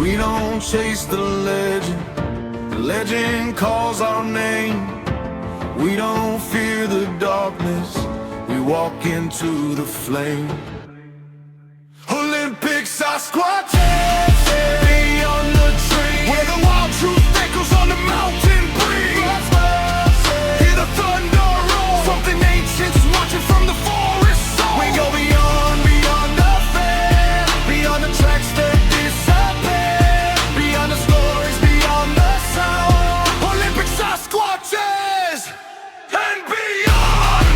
We don't chase the legend calls our name. We don't fear the darkness, we walk into the flame. Olympic Sasquatches, beyond the tree, where the wild truth echoes on the mountain breeze. Hear the thunder roll, something ancient's watching from the forest soul. We go beyond the fair, beyond the tracks that disappear, beyond the stories, beyond the sound. Olympic Sasquatches and beyond.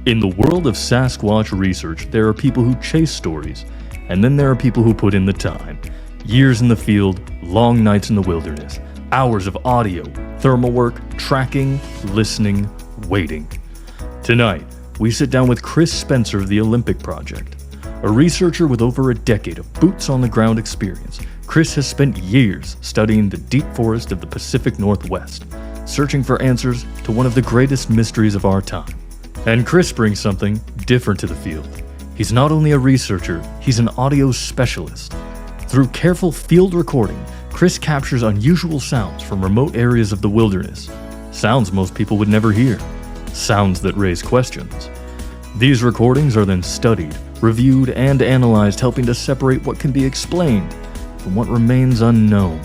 In the world of Sasquatch research, there are people who chase stories, and then there are people who put in the time. Years in the field, long nights in the wilderness, hours of audio, thermal work, tracking, listening, waiting. Tonight, we sit down with Chris Spencer of the Olympic Project. A researcher with over a decade of boots-on-the-ground experience, Chris has spent years studying the deep forest of the Pacific Northwest, searching for answers to one of the greatest mysteries of our time. And Chris brings something different to the field. He's not only a researcher, he's an audio specialist. Through careful field recording, Chris captures unusual sounds from remote areas of the wilderness. Sounds most people would never hear. Sounds that raise questions. These recordings are then studied, reviewed, and analyzed, helping to separate what can be explained from what remains unknown.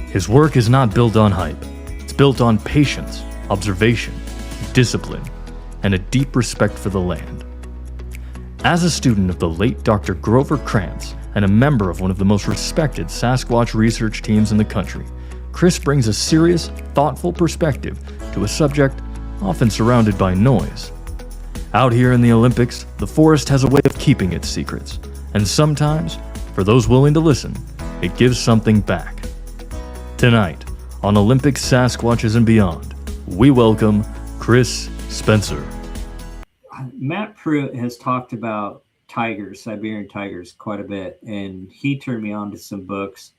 His work is not built on hype. It's built on patience, observation, discipline, and a deep respect for the land. As a student of the late Dr. Grover Krantz and a member of one of the most respected Sasquatch research teams in the country, Chris brings a serious, thoughtful perspective to a subject often surrounded by noise. Out here in the Olympics, the forest has a way of keeping its secrets, and sometimes, for those willing to listen, it gives something back. Tonight, on Olympic Sasquatches and Beyond, we welcome Chris Spencer. Matt Pruitt has talked about tigers, Siberian tigers, quite a bit, and he turned me on to some books.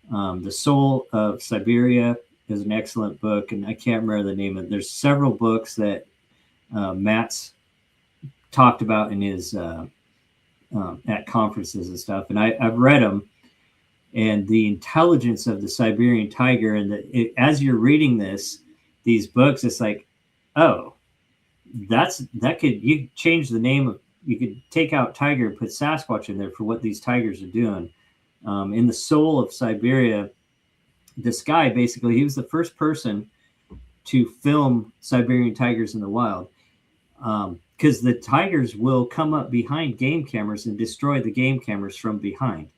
The Soul of Siberia is an excellent book, and I can't remember the name of it. There's several books that Matt's talked about in his at conferences and stuff, and I've read them. And the intelligence of the Siberian tiger, and as you're reading these books, it's like, oh, you change the name of, you could take out tiger and put Sasquatch in there for what these tigers are doing. In The Soul of Siberia, this guy, basically, he was the first person to film Siberian tigers in the wild, because the tigers will come up behind game cameras and destroy the game cameras from behind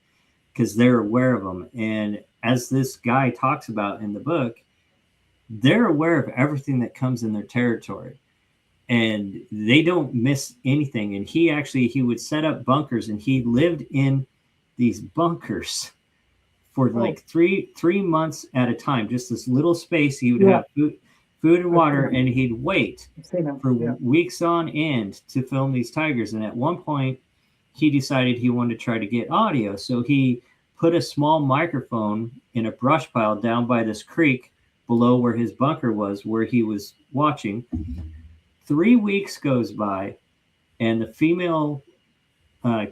because they're aware of them. And as this guy talks about in the book, they're aware of everything that comes in their territory, and they don't miss anything. And he would set up bunkers, and he lived in these bunkers for like three months at a time, just this little space. He would have food and water, and he'd wait for weeks on end to film these tigers. And at one point, he decided he wanted to try to get audio. So he put a small microphone in a brush pile down by this creek below where his bunker was, where he was watching. 3 weeks goes by, and the female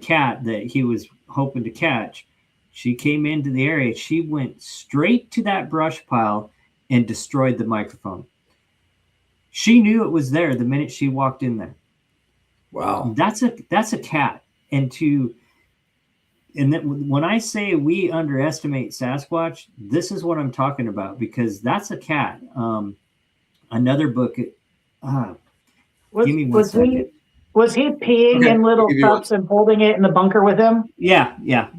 cat that he was hoping to catch, she came into the area. She went straight to that brush pile and destroyed the microphone. She knew it was there the minute she walked in there. Wow. That's a cat. And when I say we underestimate Sasquatch, this is what I'm talking about, because that's a cat. Another book. Give me one second. Was he peeing in little cups and holding it in the bunker with him? Yeah.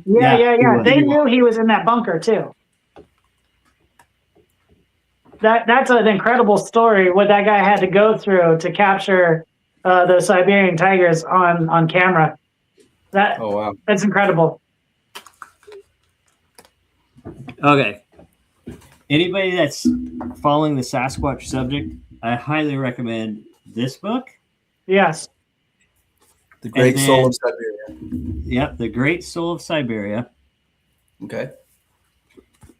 They knew he was in that bunker too. That's an incredible story, what that guy had to go through to capture the Siberian tigers on camera. That's incredible. Okay. Anybody that's following the Sasquatch subject, I highly recommend this book. Yes. The Great Soul of Siberia. Yep, The Great Soul of Siberia. Okay.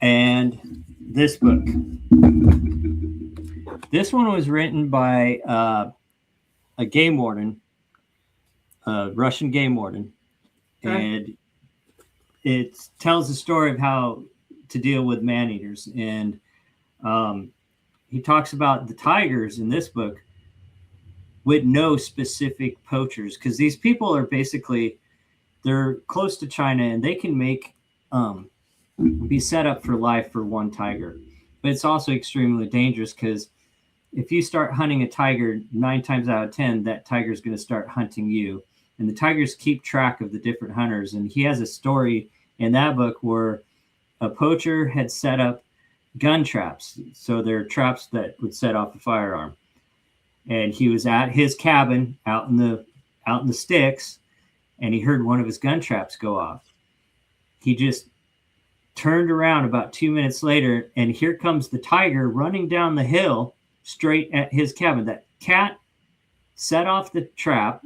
And this book. This one was written by a game warden, a Russian game warden, and it tells the story of how to deal with man-eaters. And he talks about the tigers in this book with no specific poachers, because these people are basically, they're close to China and they can make be set up for life for one tiger. But it's also extremely dangerous, because if you start hunting a tiger, 9 times out of 10, that tiger is going to start hunting you. And the tigers keep track of the different hunters. And he has a story in that book where a poacher had set up gun traps. So they're traps that would set off a firearm. And he was at his cabin out in the sticks, and he heard one of his gun traps go off. He just turned around about 2 minutes later, and here comes the tiger running down the hill straight at his cabin. That cat set off the trap,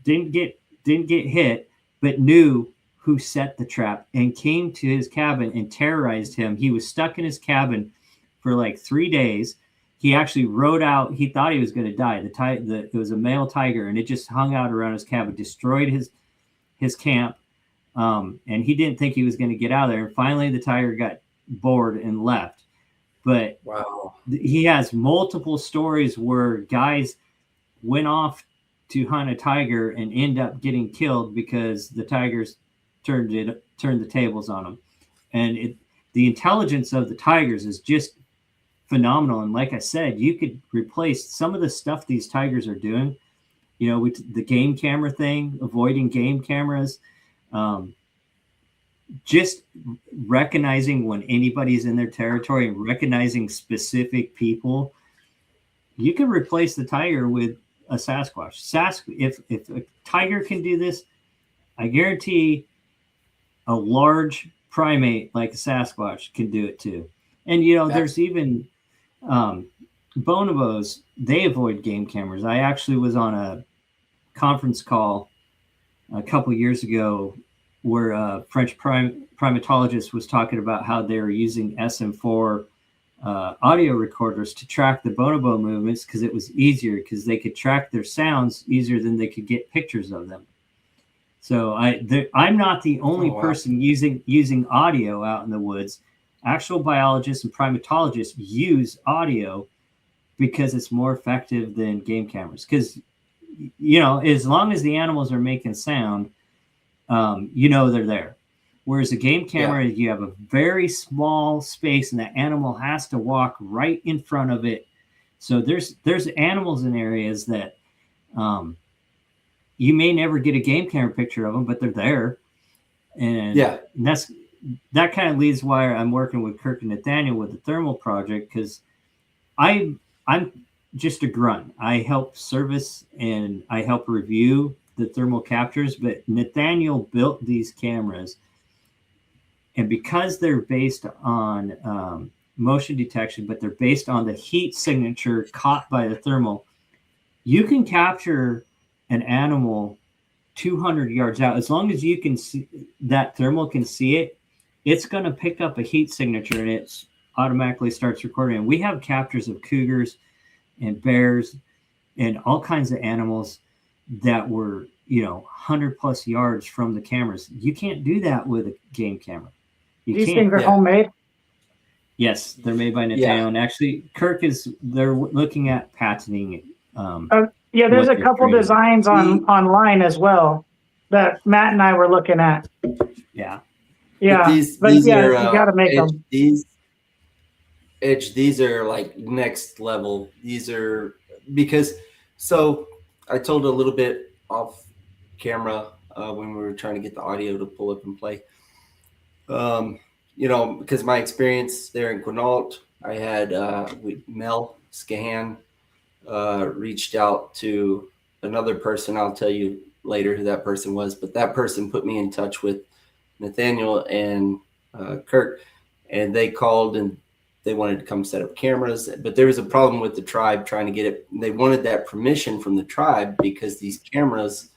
didn't get hit, but knew who set the trap and came to his cabin and terrorized him. He was stuck in his cabin for like 3 days. He actually rode out. He thought he was going to die. It was a male tiger, and it just hung out around his cabin, destroyed his camp. And he didn't think he was going to get out of there. And finally, the tiger got bored and left. But wow, he has multiple stories where guys went off to hunt a tiger and end up getting killed because the tigers turned the tables on them. And the intelligence of the tigers is just phenomenal. And like I said, you could replace some of the stuff these tigers are doing, the game camera thing, avoiding game cameras, just recognizing when anybody's in their territory and recognizing specific people. You can replace the tiger with a Sasquatch. If a tiger can do this, I guarantee a large primate like a Sasquatch can do it too. And there's even bonobos. They avoid game cameras. I actually was on a conference call a couple years ago where a French primatologist was talking about how they were using SM4 audio recorders to track the bonobo movements, because it was easier, because they could track their sounds easier than they could get pictures of them. So I'm not the only person using audio out in the woods. Actual biologists and primatologists use audio because it's more effective than game cameras. Because, as long as the animals are making sound, they're there. Whereas a game camera, you have a very small space, and the animal has to walk right in front of it. So there's animals in areas that you may never get a game camera picture of them, but they're there. And that kind of leads why I'm working with Kirk and Nathaniel with the thermal project, because I'm just a grunt. I help service and I help review the thermal captures, but Nathaniel built these cameras, and because they're based on motion detection, but they're based on the heat signature caught by the thermal, you can capture an animal 200 yards out. As long as you can see, that thermal can see it, it's going to pick up a heat signature and it automatically starts recording. And we have captures of cougars and bears and all kinds of animals that were 100 plus yards from the cameras. You can't do that with a game camera. These things are homemade? Yes, they're made by Nathaniel. And actually, they're looking at patenting it. There's a couple designs online as well that Matt and I were looking at. Yeah. Yeah. But you got to make them. These are like next level. These are so I told a little bit off camera when we were trying to get the audio to pull up and play. Because my experience there in Quinault, I had Mel Scahan reached out to another person. I'll tell you later who that person was, but that person put me in touch with Nathaniel and Kirk, and they called and they wanted to come set up cameras, but there was a problem with the tribe trying to get it. They wanted that permission from the tribe because these cameras,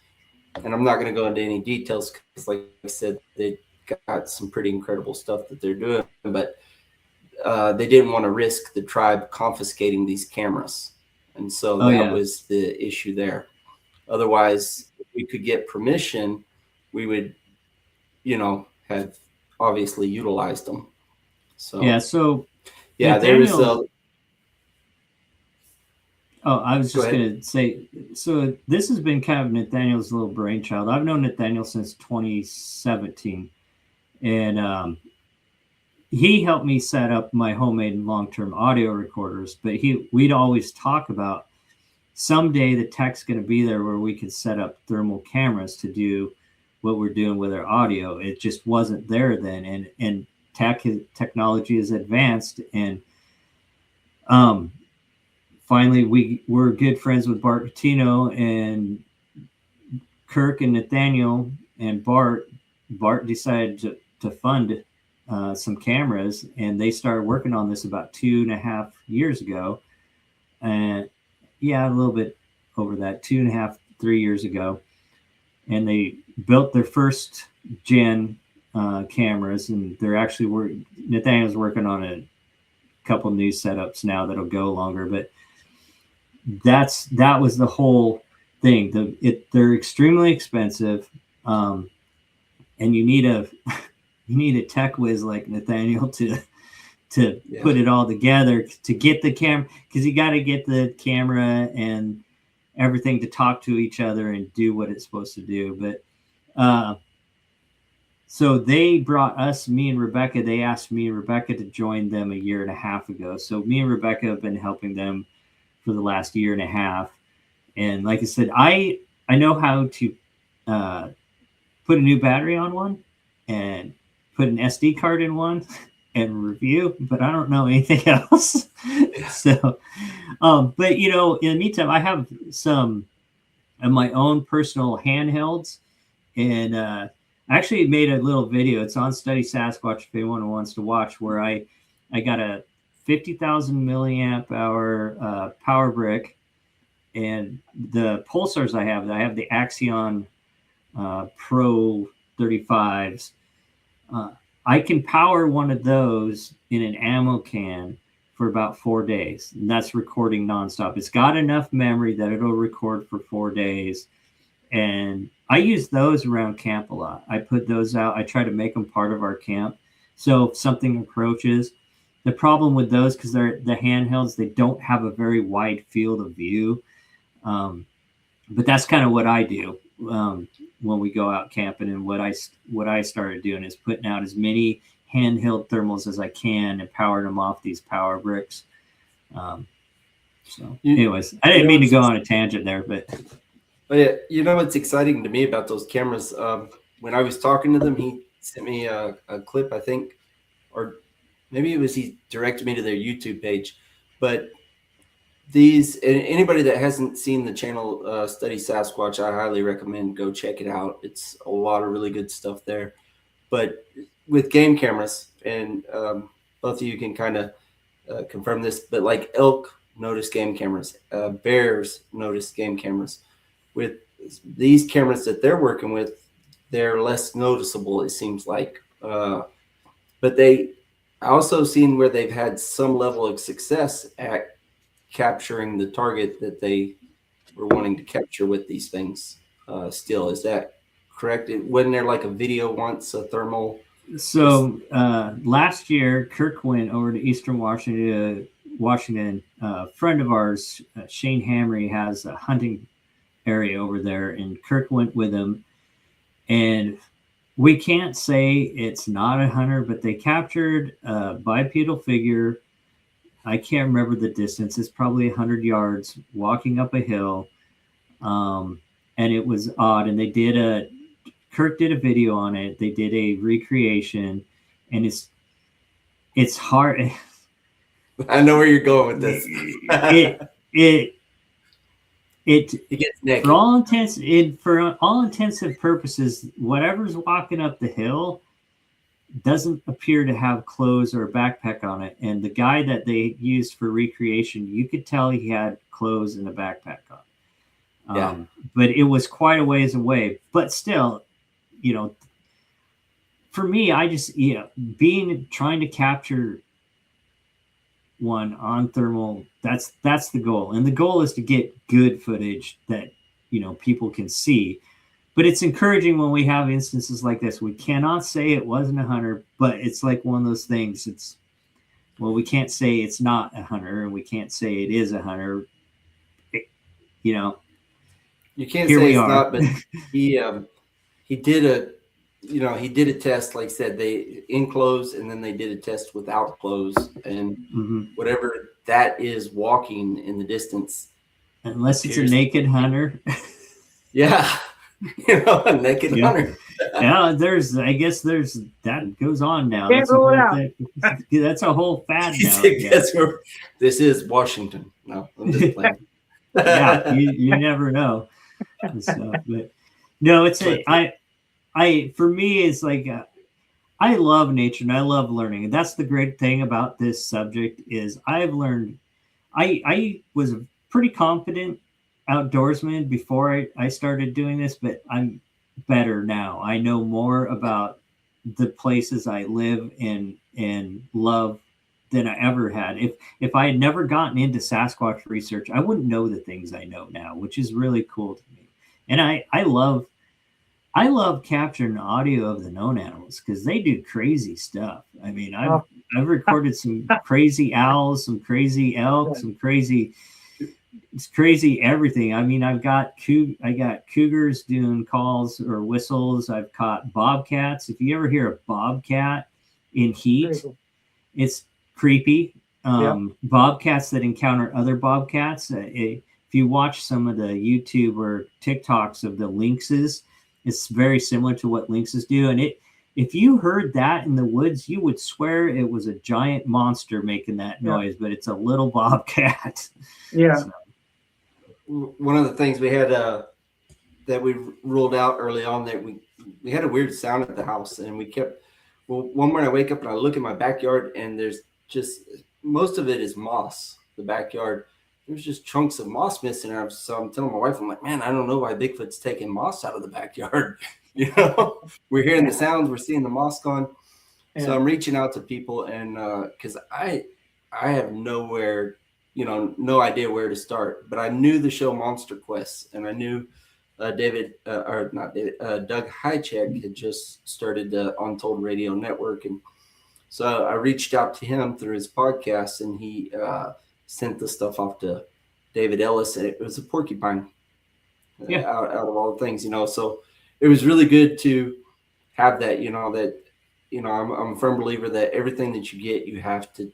and I'm not going to go into any details because like I said, got some pretty incredible stuff that they're doing, but they didn't want to risk the tribe confiscating these cameras. And so that was the issue there. Otherwise, if we could get permission, we would, have obviously utilized them. So there is a. Oh, I was just going to say, so this has been kind of Nathaniel's little brainchild. I've known Nathaniel since 2017, and he helped me set up my homemade long-term audio recorders. But we'd always talk about someday the tech's going to be there where we could set up thermal cameras to do what we're doing with our audio. It just wasn't there then, and technology is advanced, and finally, we're good friends with Bart Patino, and Kirk and Nathaniel and Bart. Bart decided to fund some cameras, and they started working on this about 2.5 years ago. And a little bit over that, 2.5, 3 years ago. And they built their first gen cameras, and they're actually Nathaniel's working on a couple new setups now that'll go longer, but that was the whole thing. They're extremely expensive, and you need a tech whiz like Nathaniel to put it all together, to get the camera, because you got to get the camera and everything to talk to each other and do what it's supposed to do. But so they brought me and Rebecca. They asked me and Rebecca to join them 1.5 years ago. So me and Rebecca have been helping them for the last 1.5 years. And like I said, I know how to put a new battery on one and put an SD card in one and review, but I don't know anything else. So, but in the meantime, I have some of my own personal handhelds, and I actually made a little video. It's on Study Sasquatch if anyone wants to watch, where I got a 50,000 milliamp hour power brick, and the pulsars I have the Axion Pro 35s. I can power one of those in an ammo can for about 4 days, and that's recording nonstop. It's got enough memory that it'll record for 4 days, and I use those around camp a lot. I put those out. I try to make them part of our camp, so if something approaches. The problem with those, because they're the handhelds, they don't have a very wide field of view. But that's kind of what I do when we go out camping, and what I started doing is putting out as many handheld thermals as I can and powering them off these power bricks. Anyways, I didn't mean to go on a tangent there, but what's exciting to me about those cameras? When I was talking to them, he sent me a clip, I think, or maybe it was he directed me to their YouTube page. But anybody that hasn't seen the channel Study Sasquatch, I highly recommend go check it out. It's a lot of really good stuff there. But with game cameras, and both of you can kind of confirm this, but like elk notice game cameras, bears notice game cameras. With these cameras that they're working with, they're less noticeable, it seems like. But I also seen where they've had some level of success at capturing the target that they were wanting to capture with these things. Still, is that correct? Wasn't there like a video once, a thermal? So last year, Kirk went over to Eastern Washington. A friend of ours, Shane Hamry, has a hunting area over there, and Kirk went with him. And we can't say it's not a hunter, but they captured a bipedal figure. I can't remember the distance. It's probably 100 yards walking up a hill. And it was odd. And Kirk did a video on it. They did a recreation, and it's hard. I know where you're going with this. It gets naked. For all intensive purposes, whatever's walking up the hill doesn't appear to have clothes or a backpack on it. And the guy that they used for recreation, you could tell he had clothes and a backpack on. But it was quite a ways away. But still, for me, I just trying to capture one on thermal. That's the goal, and the goal is to get good footage that people can see. But it's encouraging when we have instances like this. We cannot say it wasn't a hunter, but it's like one of those things. We can't say it's not a hunter, and we can't say it is a hunter. You can't say it's not, but he did a test. Like I said, they in clothes, and then they did a test without clothes, and whatever that is, walking in the distance. Unless it's a naked hunter. Yeah. A naked hunter. Yeah, I guess that goes on now. That's a whole fad now. This is Washington. No, I'm just playing. Yeah, you never know. But no, for me, it's like I love nature and I love learning, and that's the great thing about this subject is I've learned. I was a pretty confident outdoorsman before I started doing this, but I'm better now. I know more about the places I live in and love than I ever had. If I had never gotten into Sasquatch research, I wouldn't know the things I know now, which is really cool to me. And I love capturing audio of the known animals because they do crazy stuff. I mean, I've recorded some crazy owls, some crazy elk, it's crazy everything. I mean, I got cougars doing calls or whistles. I've caught bobcats. If you ever hear a bobcat in heat, it's creepy. Bobcats that encounter other bobcats. If you watch some of the YouTube or TikToks of the lynxes, it's very similar to what lynxes do. And if you heard that in the woods, you would swear it was a giant monster making that noise, but it's a little bobcat. Yeah. So. One of the things we had that we ruled out early on, that we had a weird sound at the house, and we kept. Well, one morning I wake up and I look in my backyard, and there's just most of it is moss. The backyard, there's just chunks of moss missing. So I'm telling my wife, I'm like, man, I don't know why Bigfoot's taking moss out of the backyard. We're hearing the sounds, we're seeing the moss gone. Yeah. So I'm reaching out to people, and because I have nowhere. No idea where to start, but I knew the show Monster Quest, and I knew Doug Hychek had just started the Untold Radio Network. And so I reached out to him through his podcast, and he sent the stuff off to David Ellis, and it was a porcupine out of all the things, so it was really good to have that, I'm a firm believer that everything that you get, you have to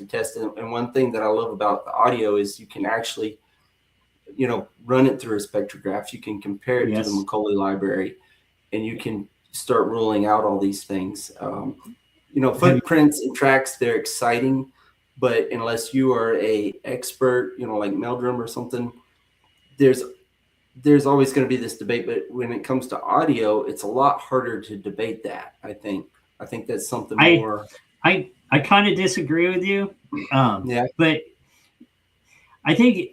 test it. And one thing that I love about the audio is you can actually, run it through a spectrograph. You can compare it to the Macaulay library, and you can start ruling out all these things. Footprints and tracks, they're exciting, but unless you are a expert, like Meldrum or something, there's always going to be this debate. But when it comes to audio, it's a lot harder to debate that. I think that's something more. I kind of disagree with you, but I think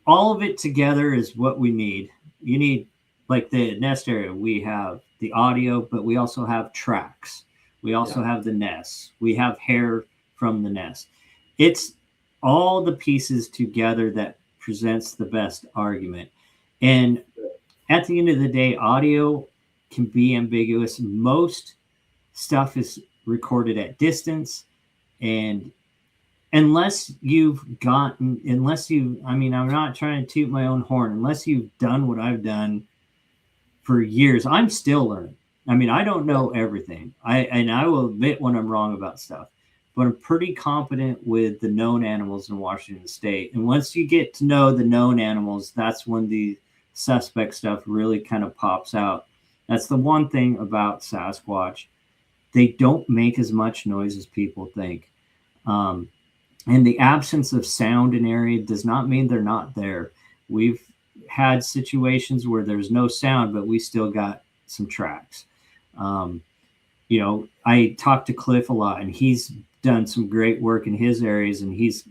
all of it together is what we need. You need, like the nest area, we have the audio, but we also have tracks. We also have the nests. We have hair from the nest. It's all the pieces together that presents the best argument. And at the end of the day, audio can be ambiguous. Most stuff is recorded at distance, and I'm not trying to toot my own horn, unless you've done what I've done for years, I'm still learning. I mean, I don't know everything. I will admit when I'm wrong about stuff, but I'm pretty confident with the known animals in Washington State. And once you get to know the known animals, that's when the suspect stuff really kind of pops out. That's the one thing about Sasquatch. They don't make as much noise as people think. And the absence of sound in area does not mean they're not there. We've had situations where there's no sound, but we still got some tracks. I talked to Cliff a lot, and he's done some great work in his areas, and he's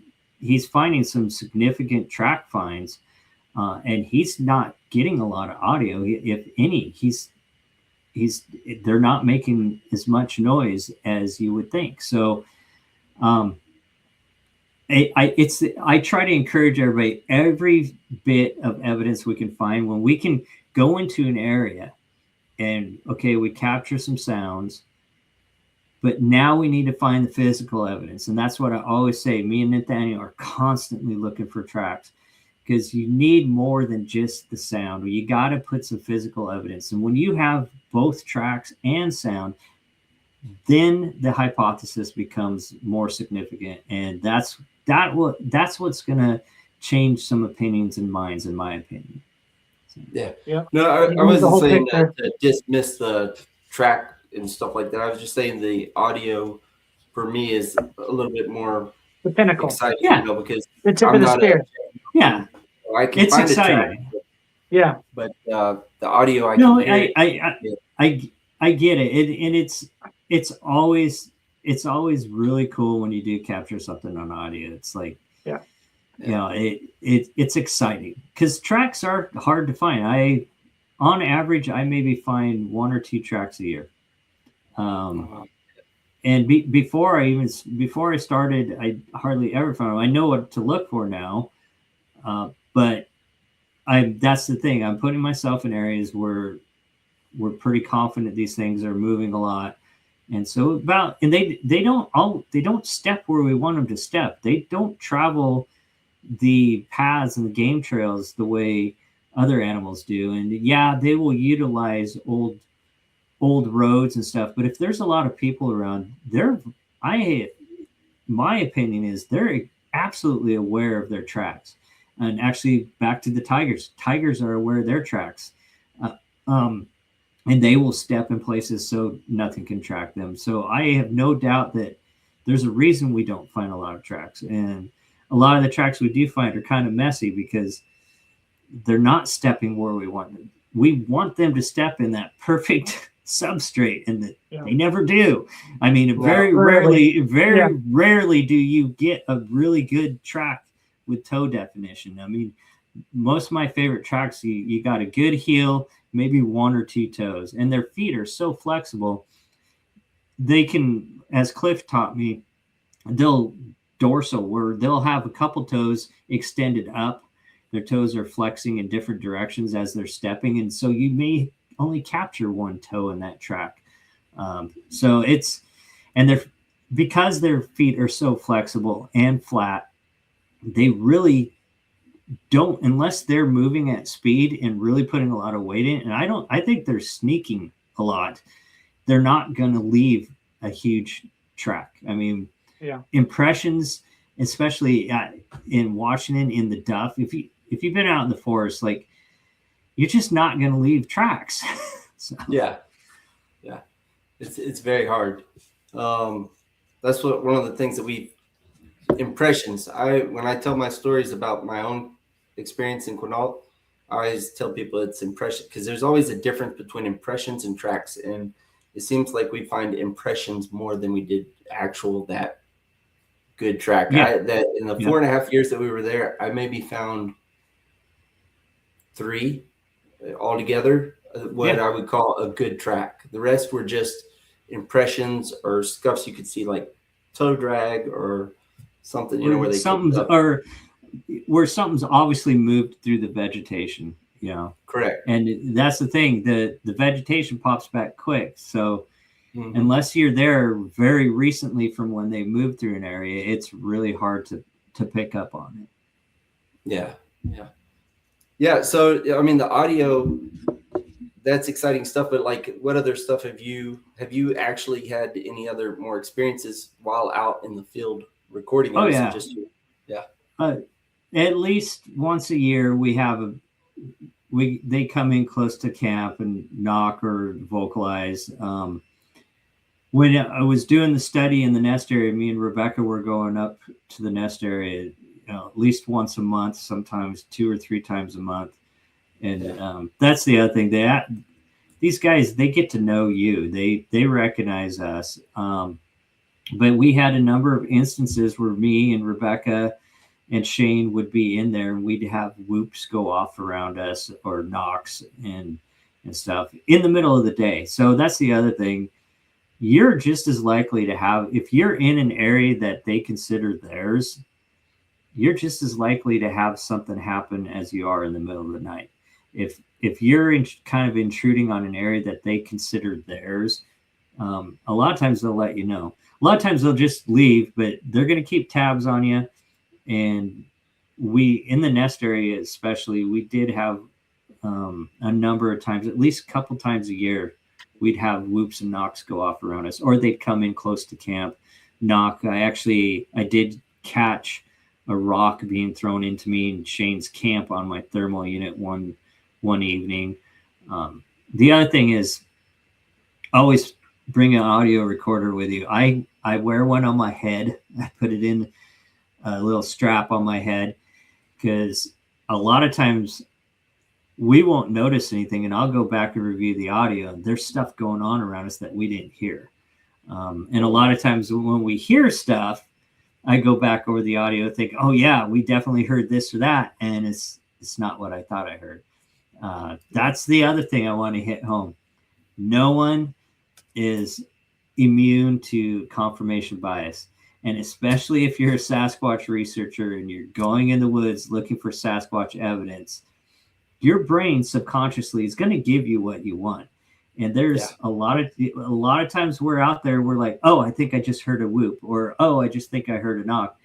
finding some significant track finds, and he's not getting a lot of audio. If any, he's they're not making as much noise as you would think. So I try to encourage everybody, every bit of evidence we can find, when we can go into an area and okay, we capture some sounds, but now we need to find the physical evidence. And that's what I always say. Me and Nathaniel are constantly looking for tracks, because you need more than just the sound. You got to put some physical evidence. And when you have both tracks and sound, then the hypothesis becomes more significant. And that's what's going to change some opinions and minds, in my opinion. So, yeah. No, I wasn't saying that to dismiss the track and stuff like that. I was just saying the audio for me is a little bit more the pinnacle. Exciting, yeah, you know, because the tip of the spear. Yeah, I can it's find exciting. A track, yeah, but the audio, I get it, and it's always really cool when you do capture something on audio. It's like, yeah, you know, it's exciting, because tracks are hard to find. On average, I maybe find 1 or 2 tracks a year. And before I started, I hardly ever found them. I know what to look for now, but that's the thing. I'm putting myself in areas where we're pretty confident these things are moving a lot, and so they don't step where we want them to step. They don't travel the paths and the game trails the way other animals do. And yeah, they will utilize old roads and stuff, but if there's a lot of people around, my opinion is they're absolutely aware of their tracks. And actually, back to the tigers are aware of their tracks, and they will step in places so nothing can track them. So I have no doubt that there's a reason we don't find a lot of tracks, and a lot of the tracks we do find are kind of messy because they're not stepping where we want them. We want them to step in that perfect substrate, and they never do. I mean, very rarely do you get a really good track with toe definition. I mean, most of my favorite tracks, you got a good heel, maybe 1 or 2 toes, and their feet are so flexible. They can, as Cliff taught me, they'll dorsal, where they'll have a couple toes extended up. Their toes are flexing in different directions as they're stepping, and so you may only capture 1 toe in that track. So because their feet are so flexible and flat, they really don't, unless they're moving at speed and really putting a lot of weight in. And I think they're sneaking a lot. They're not going to leave a huge track. I mean, impressions, especially in Washington, in the Duff, if you've been out in the forest, like, you're just not going to leave tracks. So. Yeah. It's very hard. That's one of the things that impressions. When I tell my stories about my own experience in Quinault, I always tell people it's impression, because there's always a difference between impressions and tracks. And it seems like we find impressions more than we did that good track. That in the 4.5 years that we were there, I maybe found 3 altogether, what I would call a good track. The rest were just impressions or scuffs you could see, like toe drag or something, where where something's obviously moved through the vegetation. Correct. And that's the thing, the vegetation pops back quick. So unless you're there very recently from when they moved through an area, it's really hard to pick up on it. Yeah. So, I mean, the audio, that's exciting stuff, but like, what other stuff have you actually had any other more experiences while out in the field recording? Oh, yeah. At least once a year they come in close to camp and knock or vocalize. When I was doing the study in the nest area, me and Rebecca were going up to the nest area, at least once a month, sometimes 2 or 3 times a month. And that's the other thing. These guys, they get to know you. They recognize us. But we had a number of instances where me and Rebecca and Shane would be in there, and we'd have whoops go off around us or knocks, and and stuff in the middle of the day. So that's the other thing. You're just as likely to have, if you're in an area that they consider theirs, you're just as likely to have something happen as you are in the middle of the night. If you're kind of intruding on an area that they consider theirs, a lot of times they'll let you know. A lot of times they'll just leave, but they're going to keep tabs on you. And we, in the nest area especially, we did have a number of times, at least a couple times a year, we'd have whoops and knocks go off around us, or they'd come in close to camp, knock. I did catch a rock being thrown into me in Shane's camp on my thermal unit one evening. The other thing is always bring an audio recorder with you. I wear one on my head. I put it in a little strap on my head because a lot of times we won't notice anything, and I'll go back and review the audio. There's stuff going on around us that we didn't hear. And a lot of times when we hear stuff, I go back over the audio and think, oh yeah, we definitely heard this or that. And it's not what I thought I heard. That's the other thing I want to hit home. No one is immune to confirmation bias. And especially if you're a Sasquatch researcher and you're going in the woods looking for Sasquatch evidence, your brain subconsciously is going to give you what you want. And there's a lot of times we're out there, we're like, oh, I think I just heard a whoop, or oh, I just think I heard a knock.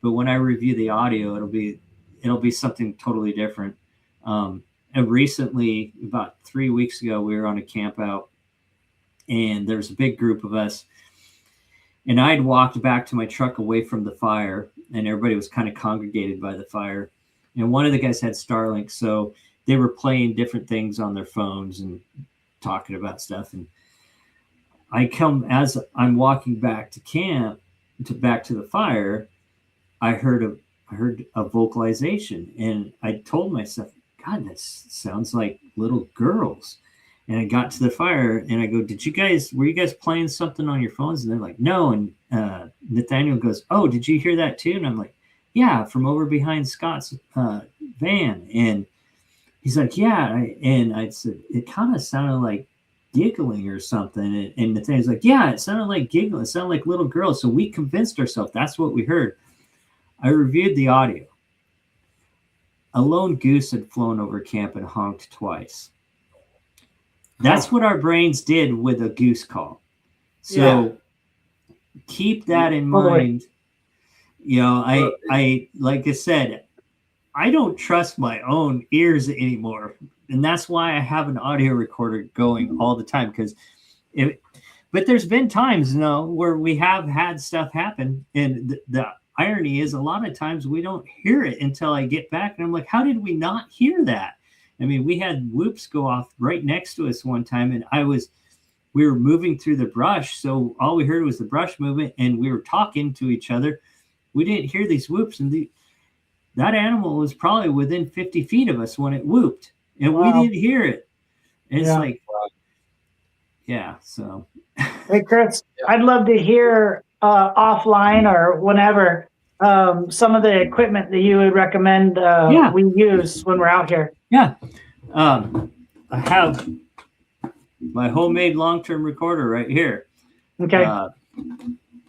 But when I review the audio, it'll be something totally different. And recently, about 3 weeks ago, we were on a camp out, and there's a big group of us. And I'd walked back to my truck away from the fire, and everybody was kind of congregated by the fire. And one of the guys had Starlink, so they were playing different things on their phones and talking about stuff. And as I'm walking back to camp, back to the fire, I heard a vocalization, and I told myself, God, that sounds like little girls. And I got to the fire, and I go, were you guys playing something on your phones? And they're like, no. And Nathaniel goes, oh, did you hear that too? And I'm like, yeah, from over behind Scott's van. And he's like, yeah. And I said, it kind of sounded like giggling or something. And Nathaniel's like, yeah, it sounded like giggling. It sounded like little girls. So we convinced ourselves that's what we heard. I reviewed the audio. A lone goose had flown over camp and honked twice. That's what our brains did with a goose call. So keep that in mind. You know, I like I said, I don't trust my own ears anymore. And that's why I have an audio recorder going all the time. But there's been times, where we have had stuff happen. And the irony is a lot of times we don't hear it until I get back. And I'm like, how did we not hear that? I mean, we had whoops go off right next to us one time, and we were moving through the brush. So all we heard was the brush movement, and we were talking to each other. We didn't hear these whoops, and that animal was probably within 50 feet of us when it whooped, and we didn't hear it. And it's like, so. Hey, Chris, I'd love to hear offline or whenever some of the equipment that you would recommend we use when we're out here. Yeah. I have my homemade long-term recorder right here. Okay.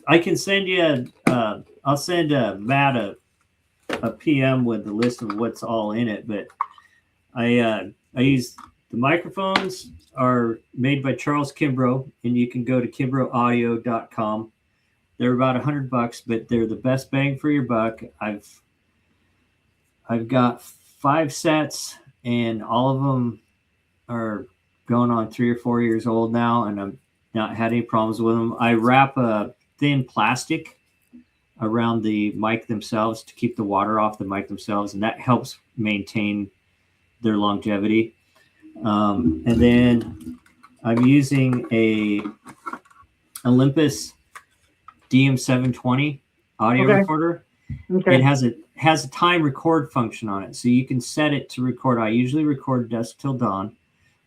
I can send you, I'll send Matt a PM with the list of what's all in it, but I use the microphones are made by Charles Kimbrough, and you can go to kimbroughaudio.com. They're about $100, but they're the best bang for your buck. I've got 5 sets, and all of them are going on 3 or 4 years old now, and I've not had any problems with them. I wrap a thin plastic around the mic themselves to keep the water off the mic themselves, and that helps maintain their longevity. And then I'm using a Olympus DM720 audio recorder. Okay. It has a time record function on it, so you can set it to record. I usually record dusk till dawn,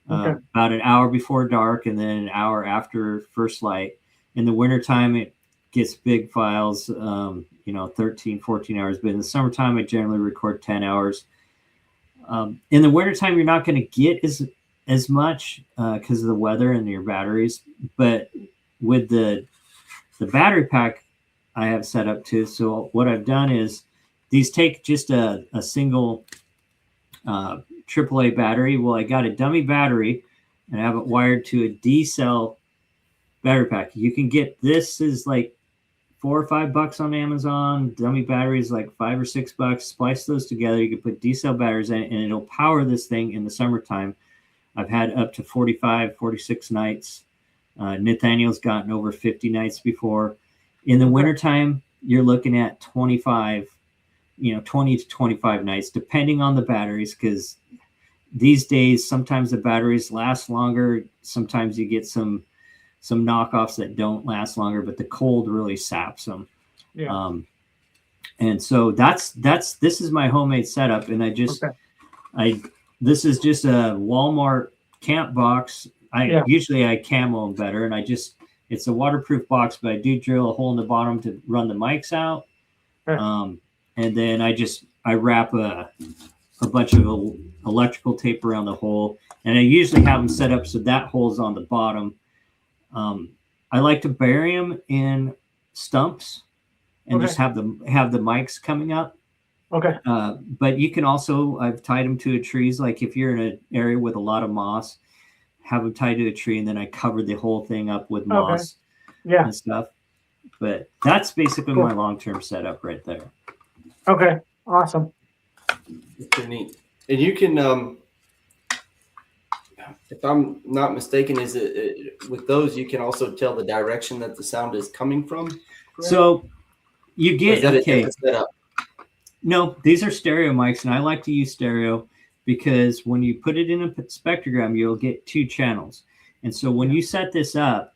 about an hour before dark, and then an hour after first light. In the wintertime, it gets big files, 13, 14 hours. But in the summertime, I generally record 10 hours. In the wintertime, you're not going to get as much because of the weather and your batteries, but with the battery pack I have set up too. So what I've done is these take just a single AAA battery. Well, I got a dummy battery and I have it wired to a D cell battery pack. You can get this is like $4 or $5 on Amazon. Dummy batteries like $5 or $6. Splice those together. You can put D cell batteries in it, and it'll power this thing in the summertime. I've had up to 45, 46 nights. Nathaniel's gotten over 50 nights before. In the wintertime, you're looking at 25, 20 to 25 nights, depending on the batteries, because these days, sometimes the batteries last longer. Sometimes you get some knockoffs that don't last longer, but the cold really saps them. Yeah. And so this is my homemade setup. And this is just a Walmart camp box. Usually I camo them better, and it's a waterproof box, but I do drill a hole in the bottom to run the mics out. And then I wrap a bunch of electrical tape around the hole, and I usually have them set up so that hole's on the bottom. I like to bury them in stumps and just have the mics coming up. Okay. But you can also, I've tied them to trees. Like if you're in an area with a lot of moss, have them tied to a tree, and then I covered the whole thing up with moss and stuff. But that's basically my long-term setup right there. Okay. Awesome. Pretty neat. And you can, if I'm not mistaken, is it with those you can also tell the direction that the sound is coming from? Correct? So you get setup? No, these are stereo mics, and I like to use stereo because when you put it in a spectrogram, you'll get 2 channels. And so when you set this up,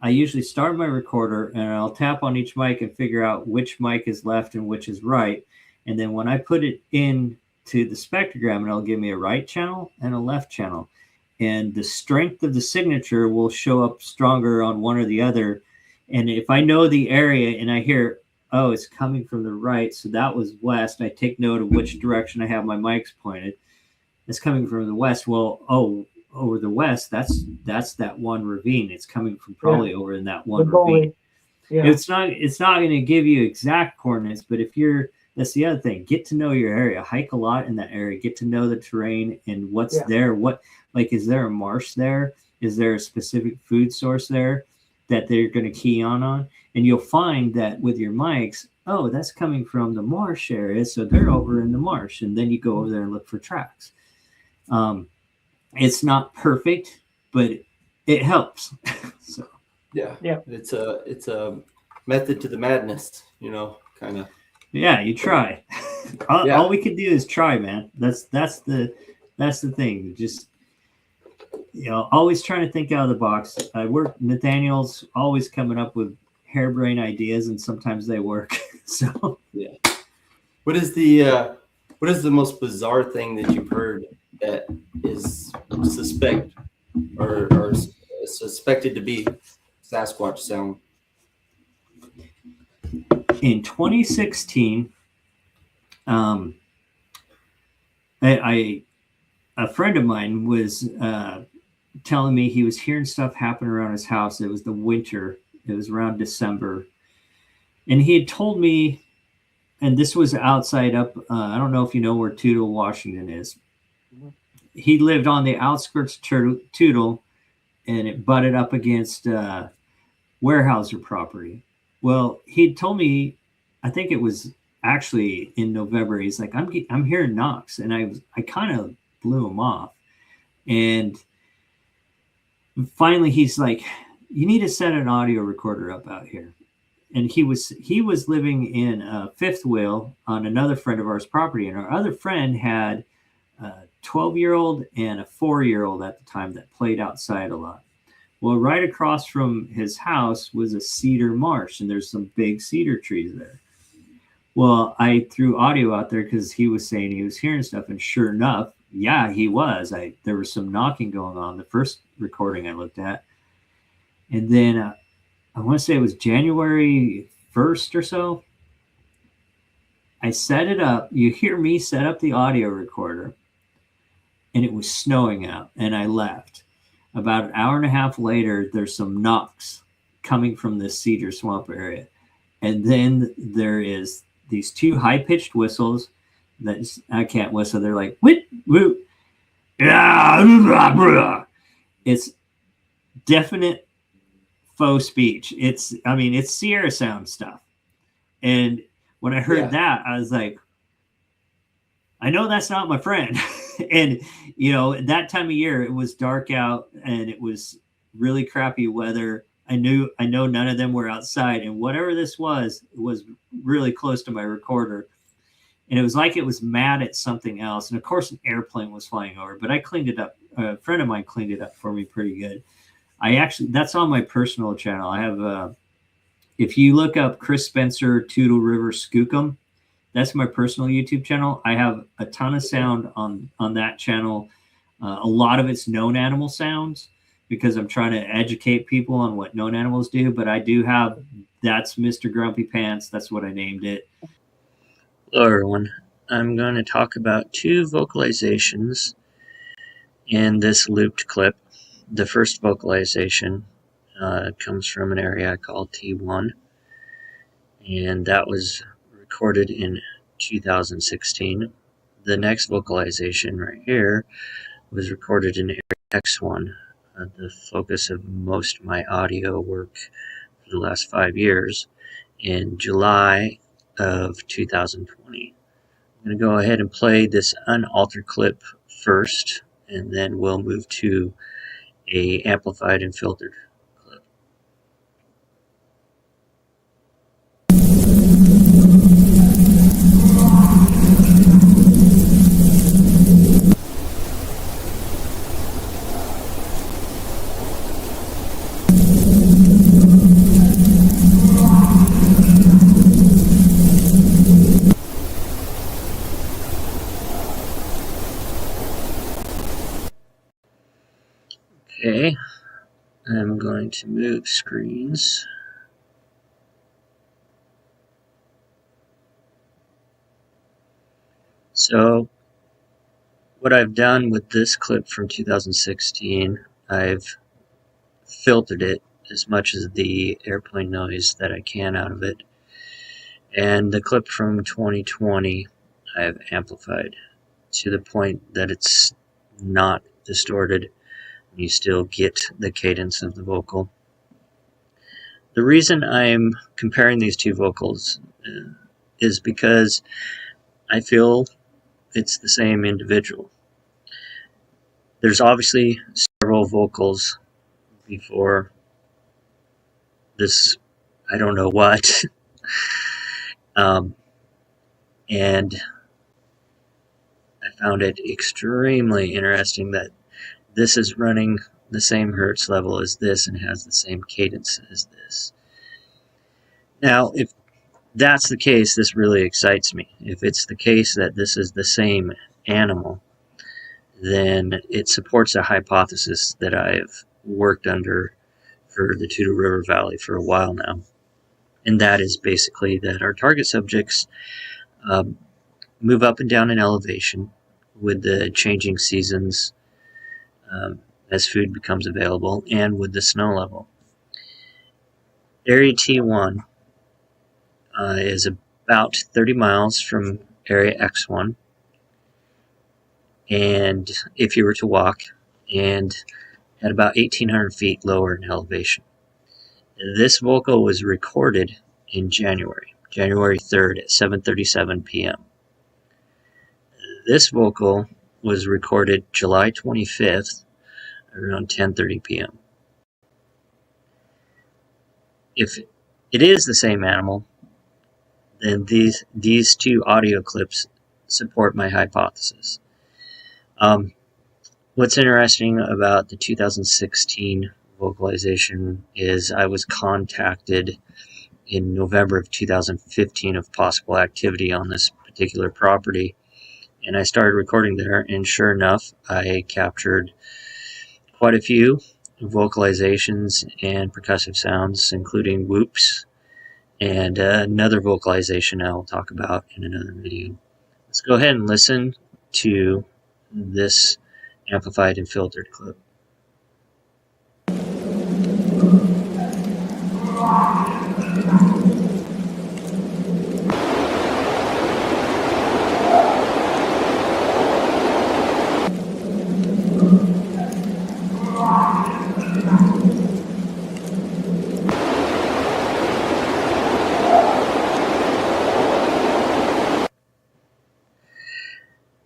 I usually start my recorder and I'll tap on each mic and figure out which mic is left and which is right. And then when I put it in to the spectrogram, it'll give me a right channel and a left channel. And the strength of the signature will show up stronger on one or the other. And if I know the area and I hear, oh, it's coming from the right, so that was west, I take note of which direction I have my mics pointed. It's coming from the west. Well, over the west, that's that one ravine. It's coming from probably over in that one ravine. Yeah. It's not going to give you exact coordinates, but that's the other thing. Get to know your area. Hike a lot in that area. Get to know the terrain and what's there. Is there a marsh there? Is there a specific food source there that they're going to key on? And you'll find that with your mics, oh, that's coming from the marsh area, so they're over in the marsh. And then you go over there and look for tracks. It's not perfect, but it helps. So yeah, it's a method to the madness, kind of. Yeah, you try. All we can do is try, man. That's the thing. Just always trying to think out of the box. Nathaniel's always coming up with harebrained ideas, and sometimes they work. So yeah. What is the most bizarre thing that you've heard that is suspected to be Sasquatch sound? In 2016, a friend of mine was telling me he was hearing stuff happen around his house. It was the winter. It was around December. And he had told me, and this was outside up, I don't know if you know where Toutle, Washington is. He lived on the outskirts of Toutle, and it butted up against Weyerhaeuser property. Well, he'd told me, I think it was actually in November, he's like, I'm hearing knocks, and I kind of blew him off. And finally he's like, you need to set an audio recorder up out here. And he was living in a fifth wheel on another friend of ours property, and our other friend had a 12-year-old and a 4-year-old at the time that played outside a lot. Well, right across from his house was a cedar marsh, and there's some big cedar trees there. Well, I threw audio out there because he was saying he was hearing stuff, and sure enough, yeah, he was. There was some knocking going on, the first recording I looked at. And then I want to say it was January 1st or so. I set it up. You hear me set up the audio recorder. and it was snowing out, and I left. About an hour and a half later, there's some knocks coming from this cedar swamp area. And then there is these two high-pitched whistles that I can't whistle. They're like, whit, whoop. It's definite faux speech. It's Sierra Sound stuff. And when I heard that, I was like, I know that's not my friend. And, that time of year, it was dark out and it was really crappy weather. I know none of them were outside, and whatever this was really close to my recorder. And it was like it was mad at something else. And of course, an airplane was flying over, but I cleaned it up. A friend of mine cleaned it up for me pretty good. That's on my personal channel. I have, if you look up Chris Spencer, Toutle River Skookum, that's my personal YouTube channel. I have a ton of sound on that channel. A lot of it's known animal sounds, because I'm trying to educate people on what known animals do. But I do have, that's Mr. Grumpy Pants. That's what I named it. Hello, everyone. I'm going to talk about two vocalizations in this looped clip. The first vocalization comes from an area I call T1, and that was recorded in 2016. The next vocalization right here was recorded in area X1. The focus of most of my audio work for the last 5 years, in July of 2020. I'm going to go ahead and play this unaltered clip first, and then we'll move to a amplified and filtered clip. Okay, I'm going to move screens. So, what I've done with this clip from 2016, I've filtered it as much as the airplane noise that I can out of it. And the clip from 2020, I've amplified to the point that it's not distorted. You still get the cadence of the vocal. The reason I'm comparing these two vocals is because I feel it's the same individual. There's obviously several vocals before this, I don't know what. And I found it extremely interesting that this is running the same hertz level as this and has the same cadence as this. Now, if that's the case, this really excites me. If it's the case that this is the same animal, then it supports a hypothesis that I've worked under for the Toutle River Valley for a while now. And that is basically that our target subjects move up and down in elevation with the changing seasons as food becomes available, and with the snow level. Area T1 is about 30 miles from Area X1, and if you were to walk, and at about 1,800 feet lower in elevation. This vocal was recorded in January 3rd at 7:37 p.m. This vocal was recorded July 25th around 10:30 p.m. If it is the same animal, then these two audio clips support my hypothesis. What's interesting about the 2016 vocalization is I was contacted in November of 2015 of possible activity on this particular property, and I started recording there, and sure enough, I captured quite a few vocalizations and percussive sounds, including whoops, and another vocalization I will talk about in another video. Let's go ahead and listen to this amplified and filtered clip.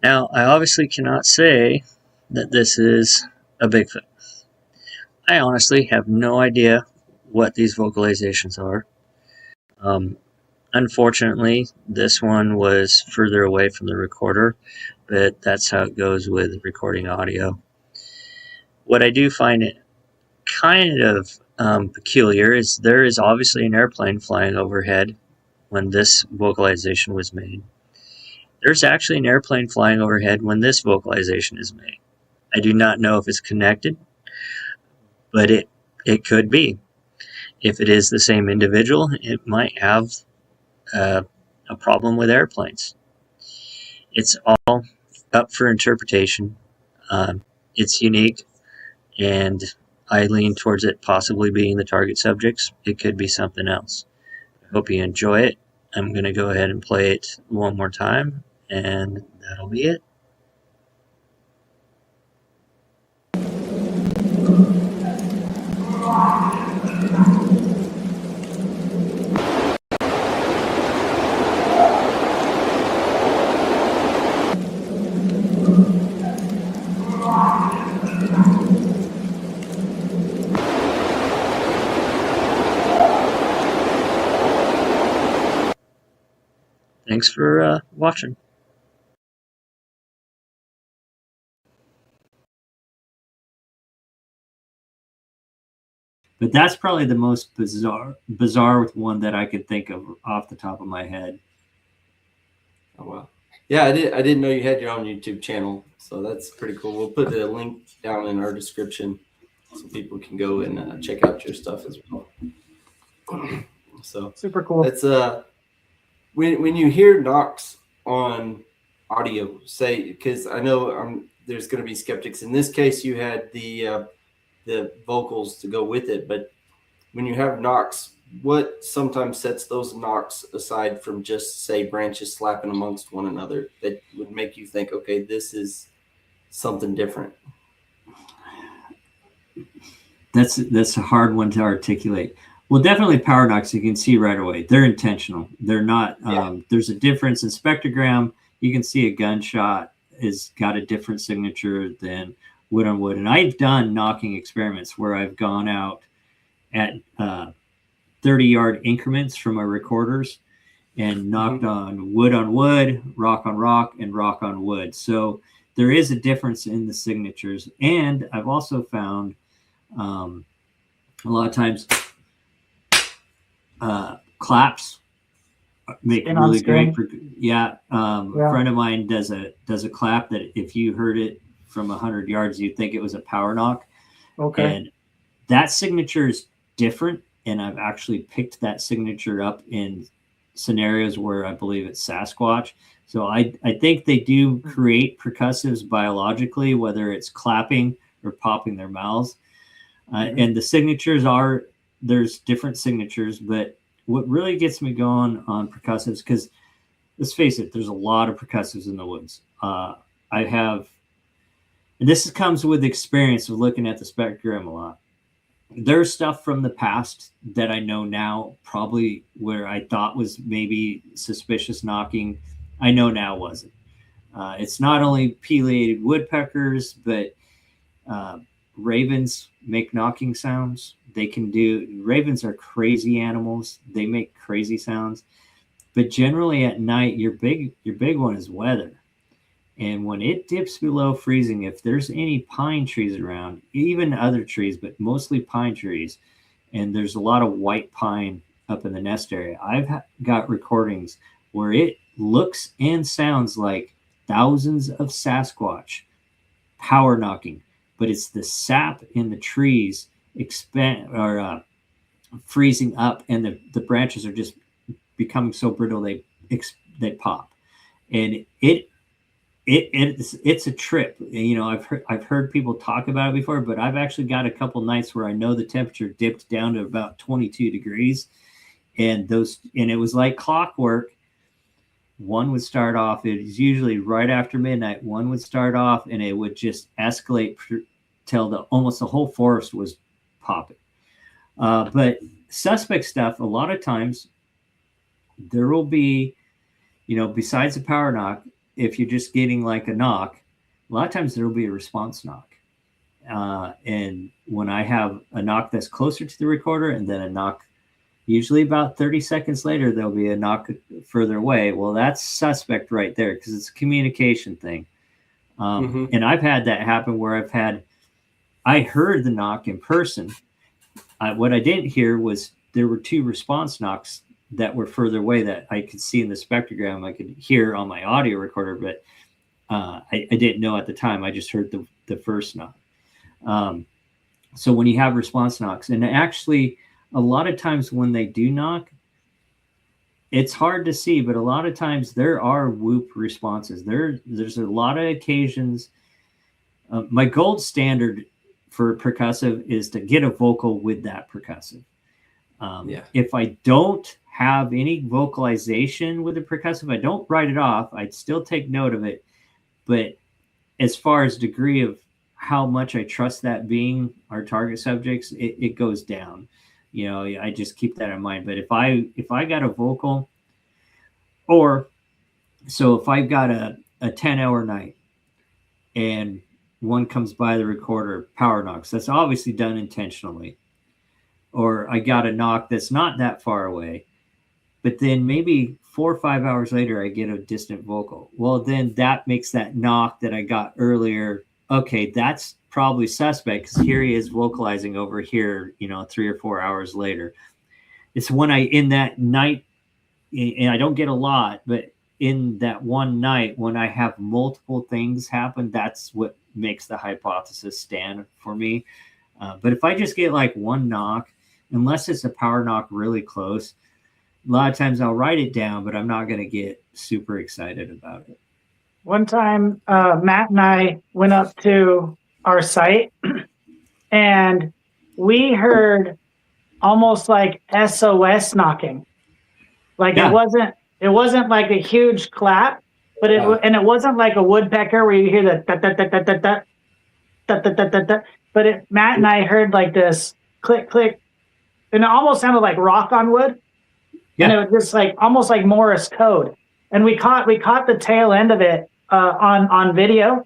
Now, I obviously cannot say that this is a Bigfoot. I honestly have no idea what these vocalizations are. Unfortunately, this one was further away from the recorder, but that's how it goes with recording audio. What I do find it kind of peculiar is there is obviously an airplane flying overhead when this vocalization was made. There's actually an airplane flying overhead when this vocalization is made. I do not know if it's connected, but it could be. If it is the same individual, it might have a problem with airplanes. It's all up for interpretation. It's unique, and I lean towards it possibly being the target subjects. It could be something else. I hope you enjoy it. I'm going to go ahead and play it one more time, and that'll be it. Thanks for watching. But that's probably the most bizarre one that I could think of off the top of my head. Oh wow. Yeah, I didn't know you had your own YouTube channel, so that's pretty cool. We'll put the link down in our description so people can go and check out your stuff as well. So super cool. That's when you hear knocks on audio, say, because I know there's going to be skeptics. In this case, you had the vocals to go with it, but when you have knocks, what sometimes sets those knocks aside from just, say, branches slapping amongst one another that would make you think, okay, this is something different? That's a hard one to articulate. Well, definitely power knocks, you can see right away. They're intentional. They're not, there's a difference in spectrogram. You can see a gunshot has got a different signature than wood on wood. And I've done knocking experiments where I've gone out at 30-yard increments from my recorders and knocked on wood, rock on rock, and rock on wood. So there is a difference in the signatures. And I've also found a lot of times claps make really great. A friend of mine does a clap that if you heard it from 100 yards, you'd think it was a power knock. Okay. And that signature is different. And I've actually picked that signature up in scenarios where I believe it's Sasquatch. So I think they do create percussives biologically, whether it's clapping or popping their mouths. And the signatures there's different signatures, but what really gets me going on percussives, because let's face it, there's a lot of percussives in the woods. And this comes with experience of looking at the spectrum a lot. There's stuff from the past that I know now, probably where I thought was maybe suspicious knocking, I know now wasn't. It's not only pileated woodpeckers, but ravens make knocking sounds. Ravens are crazy animals. They make crazy sounds. But generally at night, your big one is weather. And when it dips below freezing, if there's any pine trees around, even other trees, but mostly pine trees, and there's a lot of white pine up in the nest area, I've got recordings where it looks and sounds like thousands of Sasquatch power knocking, but it's the sap in the trees freezing up, and the branches are just becoming so brittle they pop, and it's a trip. You know, I've heard people talk about it before, but I've actually got a couple nights where I know the temperature dipped down to about 22 degrees, and it was like clockwork. One would start off, it was usually right after midnight. One would start off, and it would just escalate till almost the whole forest was popping. But suspect stuff, a lot of times there will be, you know, besides a power knock, if you're just getting like a knock, a lot of times there will be a response knock. And when I have a knock that's closer to the recorder and then a knock, usually about 30 seconds later, there'll be a knock further away. Well, that's suspect right there because it's a communication thing. And I've had that happen where I heard the knock in person. What I didn't hear was there were two response knocks that were further away that I could see in the spectrogram. I could hear on my audio recorder, but I didn't know at the time. I just heard the first knock. So when you have response knocks, and actually a lot of times when they do knock, it's hard to see, but a lot of times there are whoop responses. There's a lot of occasions. My gold standard for percussive is to get a vocal with that percussive. If I don't have any vocalization with the percussive, I don't write it off. I'd still take note of it. But as far as degree of how much I trust that being our target subjects, it goes down. You know, I just keep that in mind. But if I got a vocal, or so if I've got a 10-hour night and one comes by the recorder, power knocks, that's obviously done intentionally. Or I got a knock that's not that far away, but then maybe 4 or 5 hours later, I get a distant vocal. Well, then that makes that knock that I got earlier, okay, that's probably suspect because here he is vocalizing over here, you know, 3 or 4 hours later. It's when in that night, and I don't get a lot, but in that one night when I have multiple things happen, that's what makes the hypothesis stand for me. But if I just get like one knock, unless it's a power knock really close, a lot of times I'll write it down, but I'm not going to get super excited about it. One time, Matt and I went up to our site and we heard almost like SOS knocking. Like it wasn't like a huge clap, but it wasn't like a woodpecker where you hear the da da da da da da da da da da da. But Matt and I heard like this click click, and it almost sounded like rock on wood. And it was just like almost like Morse code. And we caught the tail end of it on video.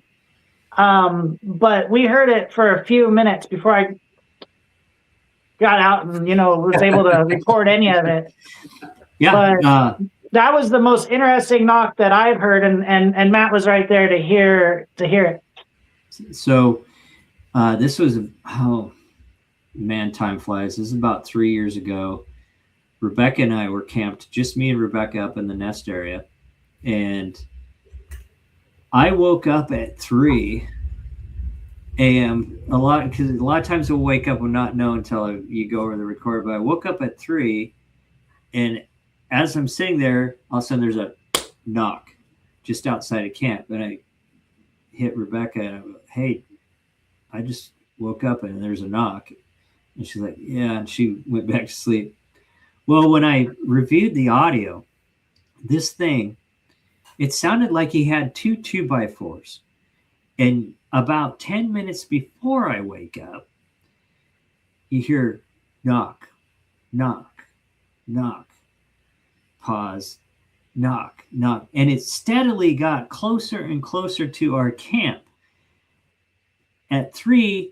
But we heard it for a few minutes before I got out and, you know, was able to record any of it. But that was the most interesting knock that I've heard, and Matt was right there to hear it. So this was, oh man, time flies. This is about 3 years ago. Rebecca and I were camped, just me and Rebecca up in the nest area. And I woke up at 3 a.m. because a lot of times we'll wake up and not know until you go over the recorder. But I woke up at 3, and as I'm sitting there, all of a sudden there's a knock just outside of camp. And I hit Rebecca and I go, hey, I just woke up and there's a knock. And she's like, yeah, and she went back to sleep. Well, when I reviewed the audio, this thing, it sounded like he had 2 2x4s. And about 10 minutes before I wake up, you hear knock, knock, knock, pause, knock, knock. And it steadily got closer and closer to our camp. At 3,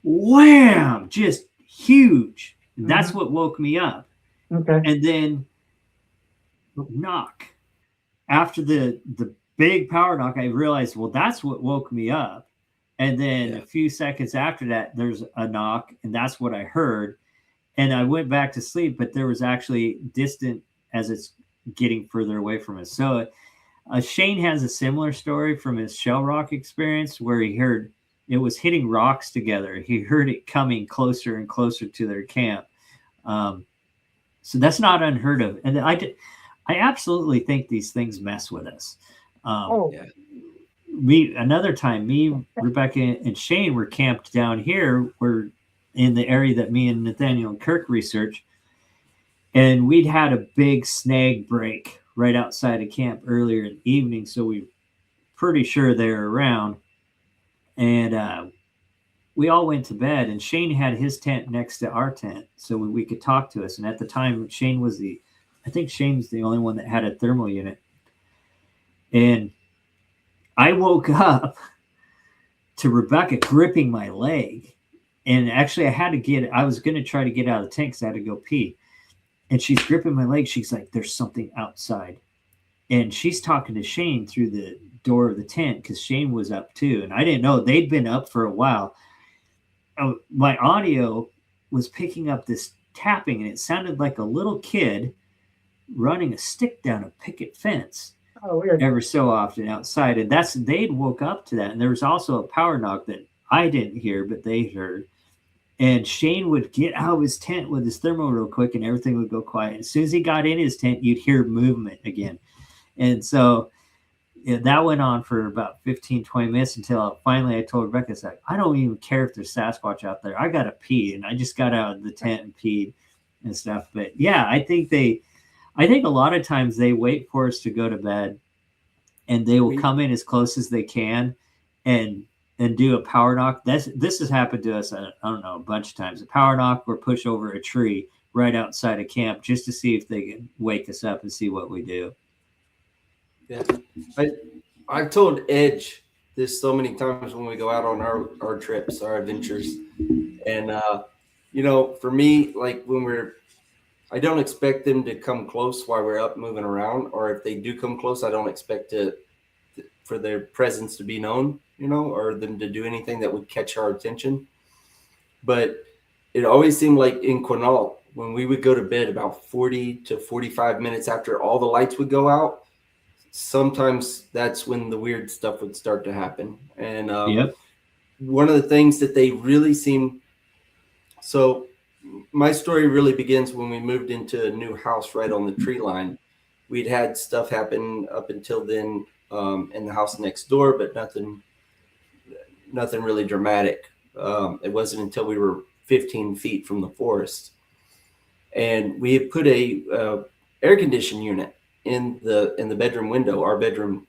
wham, just huge. That's what woke me up. Okay. And then knock. After the big power knock, I realized, well, that's what woke me up. And then a few seconds after that, there's a knock, and that's what I heard. And I went back to sleep, but there was actually distant as it's getting further away from us. So Shane has a similar story from his shell rock experience where he heard it was hitting rocks together. He heard it coming closer and closer to their camp. So that's not unheard of. And I absolutely think these things mess with us. another time, me, Rebecca, and Shane were camped down here. We're in the area that me and Nathaniel and Kirk research, and we'd had a big snag break right outside of camp earlier in the evening, so we were pretty sure they were around. And we all went to bed, and Shane had his tent next to our tent, so we could talk to us. And at the time, I think Shane's the only one that had a thermal unit. And I woke up to Rebecca gripping my leg. And actually, I was going to try to get out of the tent because I had to go pee. And she's gripping my leg. She's like, there's something outside. And she's talking to Shane through the door of the tent because Shane was up too. And I didn't know they'd been up for a while. My audio was picking up this tapping, and it sounded like a little kid running a stick down a picket fence. Oh, weird. Ever so often outside. And they'd woke up to that. And there was also a power knock that I didn't hear, but they heard. And Shane would get out of his tent with his thermal real quick, and everything would go quiet. As soon as he got in his tent, you'd hear movement again. And so that went on for about 15, 20 minutes until finally I told Rebecca, it's like, I don't even care if there's Sasquatch out there. I got to pee. And I just got out of the tent and peed and stuff. But yeah, I think a lot of times they wait for us to go to bed, and they will come in as close as they can and do a power knock. This has happened to us, I don't know, a bunch of times. A power knock or push over a tree right outside of camp just to see if they can wake us up and see what we do. Yeah, I've told Edge this so many times when we go out on our trips, our adventures, and for me, like I don't expect them to come close while we're up moving around, or if they do come close, I don't expect for their presence to be known, or them to do anything that would catch our attention. But it always seemed like in Quinault, when we would go to bed about 40 to 45 minutes after all the lights would go out, sometimes that's when the weird stuff would start to happen. And one of the things that they really so my story really begins when we moved into a new house right on the tree line. We'd had stuff happen up until then in the house next door, but nothing really dramatic. It wasn't until we were 15 feet from the forest, and we had put a air conditioning unit in the bedroom window, our bedroom,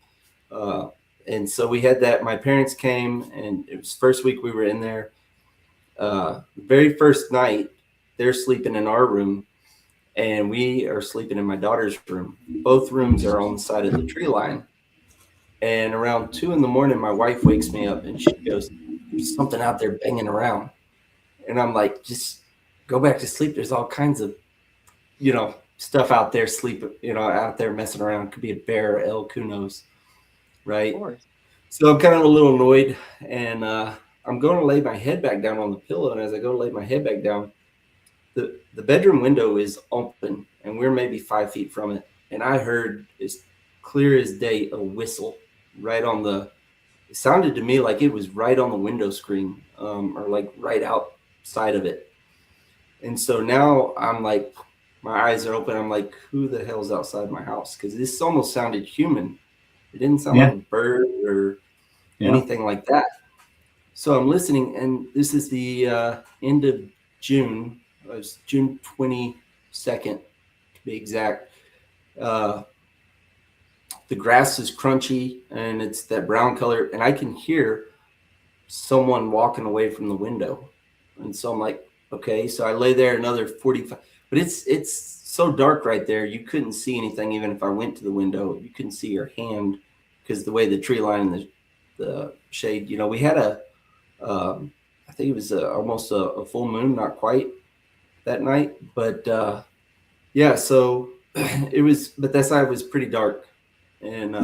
and so we had that. My parents came, and it was first week we were in there. The very first night, they're sleeping in our room, and we are sleeping in my daughter's room. Both rooms are on the side of the tree line. And around 2 a.m, my wife wakes me up, and she goes, "There's something out there banging around." And I'm like, "Just go back to sleep. There's all kinds of, stuff out there out there messing around. Could be a bear, elk, who knows, right?" So I'm kind of a little annoyed, and I'm going to lay my head back down on the pillow. And as I go to lay my head back down, the bedroom window is open, and we're maybe 5 feet from it. And I heard, as clear as day, a whistle right on it sounded to me like it was right on the window screen, or like right outside of it. And so now I'm like, my eyes are open. I'm like, who the hell's outside my house? Because this almost sounded human. It didn't sound like a bird or anything like that. So I'm listening, and this is the end of June. It was June 22nd, to be exact. The grass is crunchy, and it's that brown color, and I can hear someone walking away from the window. And so I'm like, okay. So I lay there another 45, but it's so dark right there. You couldn't see anything. Even if I went to the window, you couldn't see your hand because the way the tree line and the shade, we had I think it was almost a full moon, not quite that night, but so it was, but that side was pretty dark. And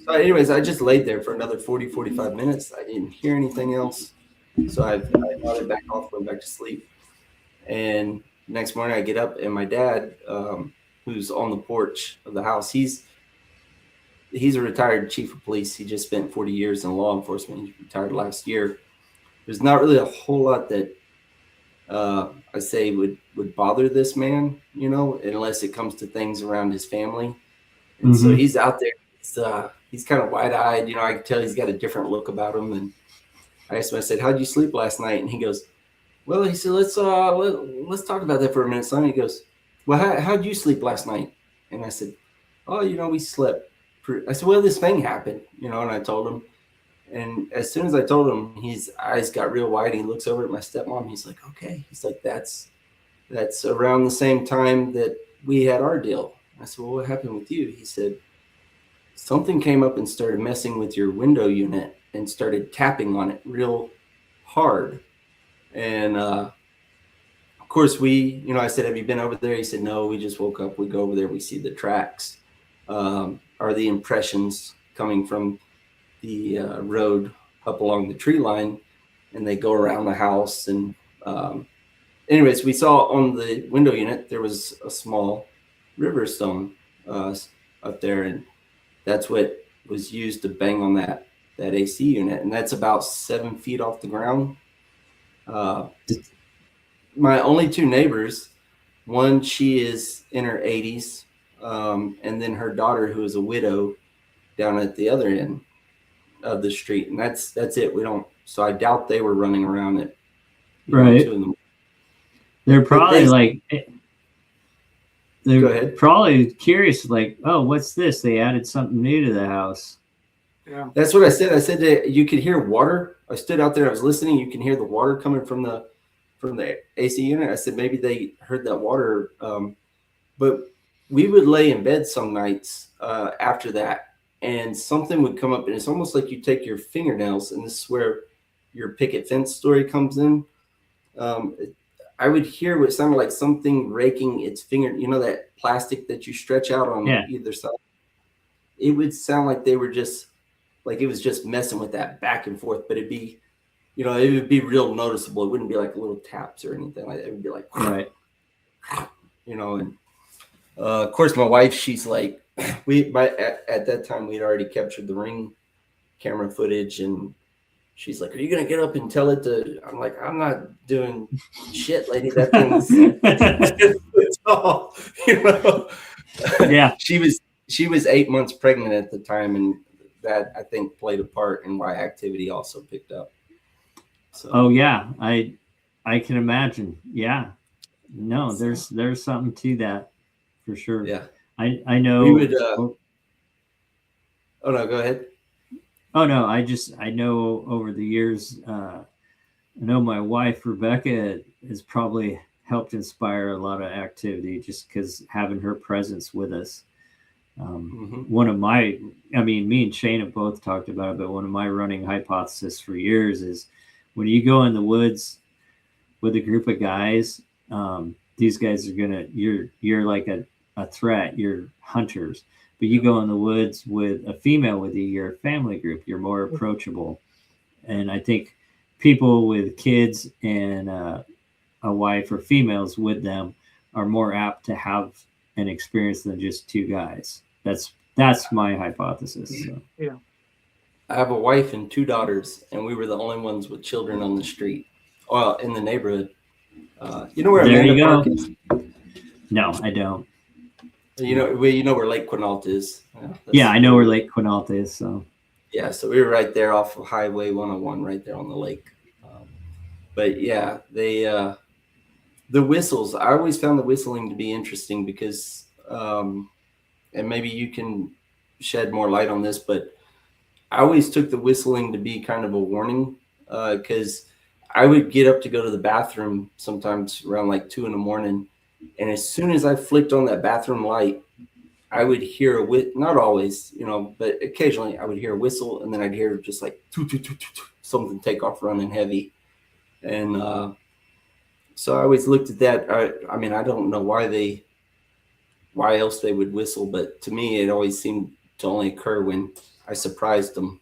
so anyways, I just laid there for another 40, 45 minutes. I didn't hear anything else. So I nodded back off, went back to sleep. And next morning I get up, and my dad, who's on the porch of the house, he's a retired chief of police. He just spent 40 years in law enforcement. He retired last year. There's not really a whole lot that I say would bother this man, unless it comes to things around his family. And so he's out there. he's kind of wide-eyed. You know, I can tell he's got a different look about him. And I asked him, I said, how'd you sleep last night? And he goes, well, he said, let's talk about that for a minute, son. He goes, well, how'd you sleep last night? And I said, oh, you know, we slept. I said, well, this thing happened, you know, and I told him. And as soon as I told him, his eyes got real wide. He looks over at my stepmom. He's like, okay. He's like, that's around the same time that we had our deal. I said, well, what happened with you? He said, something came up and started messing with your window unit and started tapping on it real hard. And of course, I said, have you been over there? He said, no, we just woke up. We go over there. We see the tracks, are the impressions coming from the road up along the tree line, and they go around the house. And anyways, we saw on the window unit, there was a small river stone up there. And that's what was used to bang on that AC unit. And that's about 7 feet off the ground. My only two neighbors, one, she is in her 80s, and then her daughter, who is a widow, down at the other end of the street, and that's it. So I doubt they were running around at right. 2 in the morning. They're probably Go ahead. probably curious, like, oh, what's this? They added something new to the house. Yeah. That's what I said. I said that you could hear water. I stood out there. I was listening. You can hear the water coming from the AC unit. I said maybe they heard that water. But we would lay in bed some nights after that, and something would come up, and it's almost like you take your fingernails, and this is where your picket fence story comes in. I would hear what sounded like something raking its finger. You know that plastic that you stretch out on either side? It would sound like they were just, like it was just messing with that back and forth, but it'd be, you know, it would be real noticeable. It wouldn't be like little taps or anything like that. It would be like, Right. you know. And of course, my wife, she's like, at that time we'd already captured the Ring camera footage, and she's like, are you gonna get up and tell it to? I'm like, I'm not doing shit, lady. That thing's tall, you know. Yeah. She was 8 months pregnant at the time, and that, I think, played a part in why activity also picked up. So. Oh yeah, I can imagine. Yeah. No, there's something to that for sure. Yeah. I know. We would. Oh no, go ahead. Oh no, I know over the years, I know my wife Rebecca has probably helped inspire a lot of activity just because having her presence with us. One of my, me and Shane have both talked about it, but one of my running hypotheses for years is when you go in the woods with a group of guys, these guys are you're like a threat, you're hunters. But you go in the woods with a female with you, you're a family group, you're more approachable. And I think people with kids and a wife or females with them are more apt to have an experience than just two guys. That's my hypothesis. So. Yeah. I have a wife and 2 daughters, and we were the only ones with children on the street, well, in the neighborhood. You know where Amanda Park is? No, I don't. You know where Lake Quinault is. Yeah, I know where Lake Quinault is. So yeah, so we were right there off of Highway 101, right there on the lake. But yeah, the whistles. I always found the whistling to be interesting because, and maybe you can shed more light on this, but I always took the whistling to be kind of a warning, because I would get up to go to the bathroom sometimes around like 2 in the morning. And as soon as I flicked on that bathroom light, I would hear not always, you know, but occasionally I would hear a whistle, and then I'd hear just like something take off running heavy. And so I always looked at that. I don't know why else they would whistle, but to me, it always seemed to only occur when I surprised them.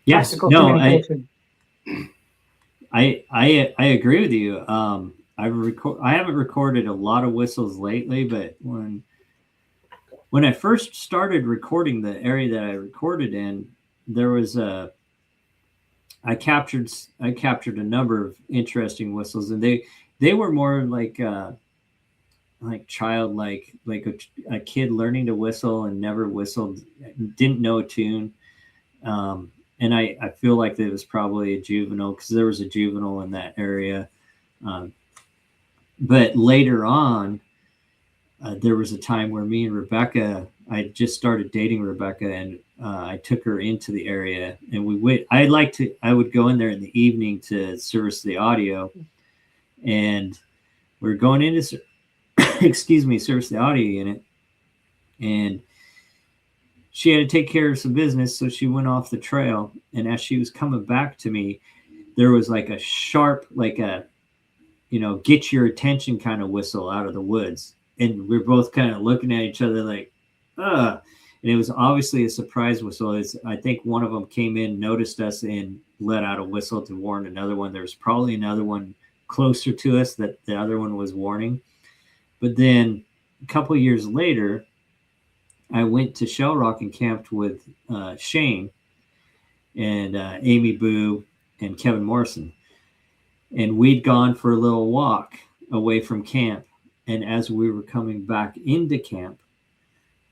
Yes, Tactical no, communication. I agree with you. I haven't recorded a lot of whistles lately, but when I first started recording the area that I recorded in, there was I captured a number of interesting whistles, and they were more like childlike, like a kid learning to whistle and never whistled, didn't know a tune. And I feel like it was probably a juvenile because there was a juvenile in that area. But later on, there was a time where me and Rebecca, I just started dating Rebecca, and I took her into the area, and we went. I would go in there in the evening to service the audio, and we are going into, excuse me, service the audio unit, and she had to take care of some business, so she went off the trail. And as she was coming back to me, there was like a sharp, like a, get your attention kind of whistle out of the woods. And we're both kind of looking at each other like, and it was obviously a surprise whistle. I think one of them came in, noticed us, and let out a whistle to warn another one. There was probably another one closer to us that the other one was warning. But then a couple of years later, I went to Shell Rock and camped with Shane and Amy Boo and Kevin Morrison. And we'd gone for a little walk away from camp. And as we were coming back into camp,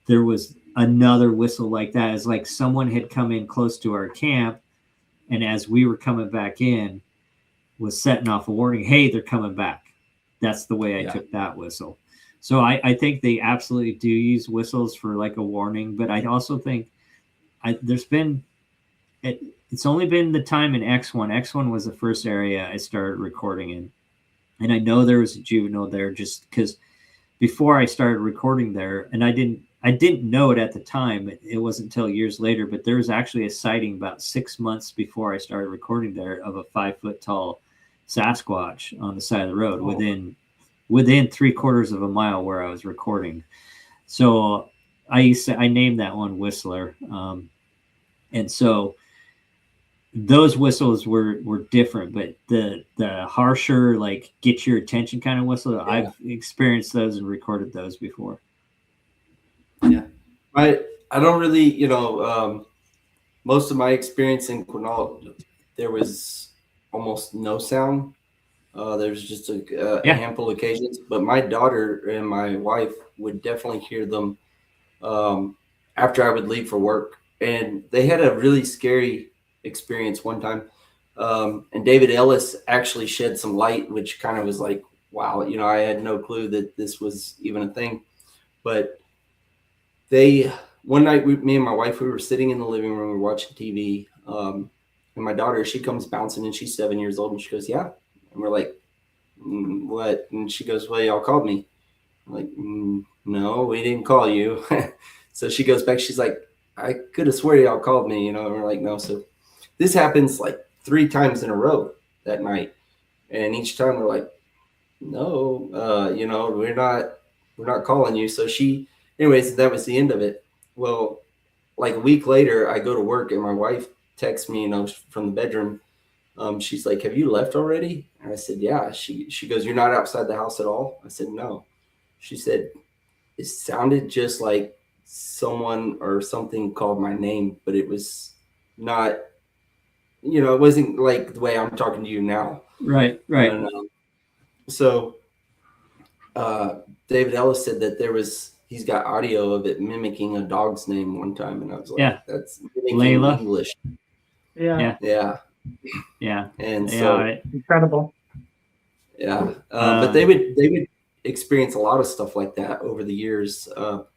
there was another whistle like that. It's like someone had come in close to our camp, and as we were coming back in, was setting off a warning, hey, they're coming back. That's the way I took that whistle. So I think they absolutely do use whistles for like a warning, but I also think it's only been the time in X1. X1 was the first area I started recording in. And I know there was a juvenile there just because before I started recording there, and I didn't know it at the time. It wasn't until years later, but there was actually a sighting about 6 months before I started recording there of a 5 foot tall Sasquatch on the side of the road within 3/4 of a mile where I was recording. So I named that one Whistler. And so those whistles were different, but the harsher, like get your attention kind of whistle, I've experienced those and recorded those before. Yeah. I don't really, most of my experience in Quinault, there was almost no sound. There's just a handful of occasions, but my daughter and my wife would definitely hear them after I would leave for work. And they had a really scary experience one time. And David Ellis actually shed some light, which kind of was like, wow, I had no clue that this was even a thing. But one night, me and my wife, we were sitting in the living room, we were watching TV. And my daughter, she comes bouncing, and she's 7 years old, and she goes, yeah. And we're like, what? And she goes, well, y'all called me. I'm like, no, we didn't call you. So she goes back. She's like, I could have sworn y'all called me, and we're like, no. So this happens like 3 times in a row that night. And each time we're like, no, we're not calling you. So anyways, that was the end of it. Well, like a week later, I go to work, and my wife texts me, from the bedroom. She's like, have you left already? And I said, yeah. She goes, you're not outside the house at all? I said, no. She said, it sounded just like someone or something called my name, but it was not, it wasn't like the way I'm talking to you now. Right. So David Ellis said that he's got audio of it mimicking a dog's name one time. And I was like, that's Layla. English. Yeah. And so incredible. Yeah. But they would experience a lot of stuff like that over the years. Like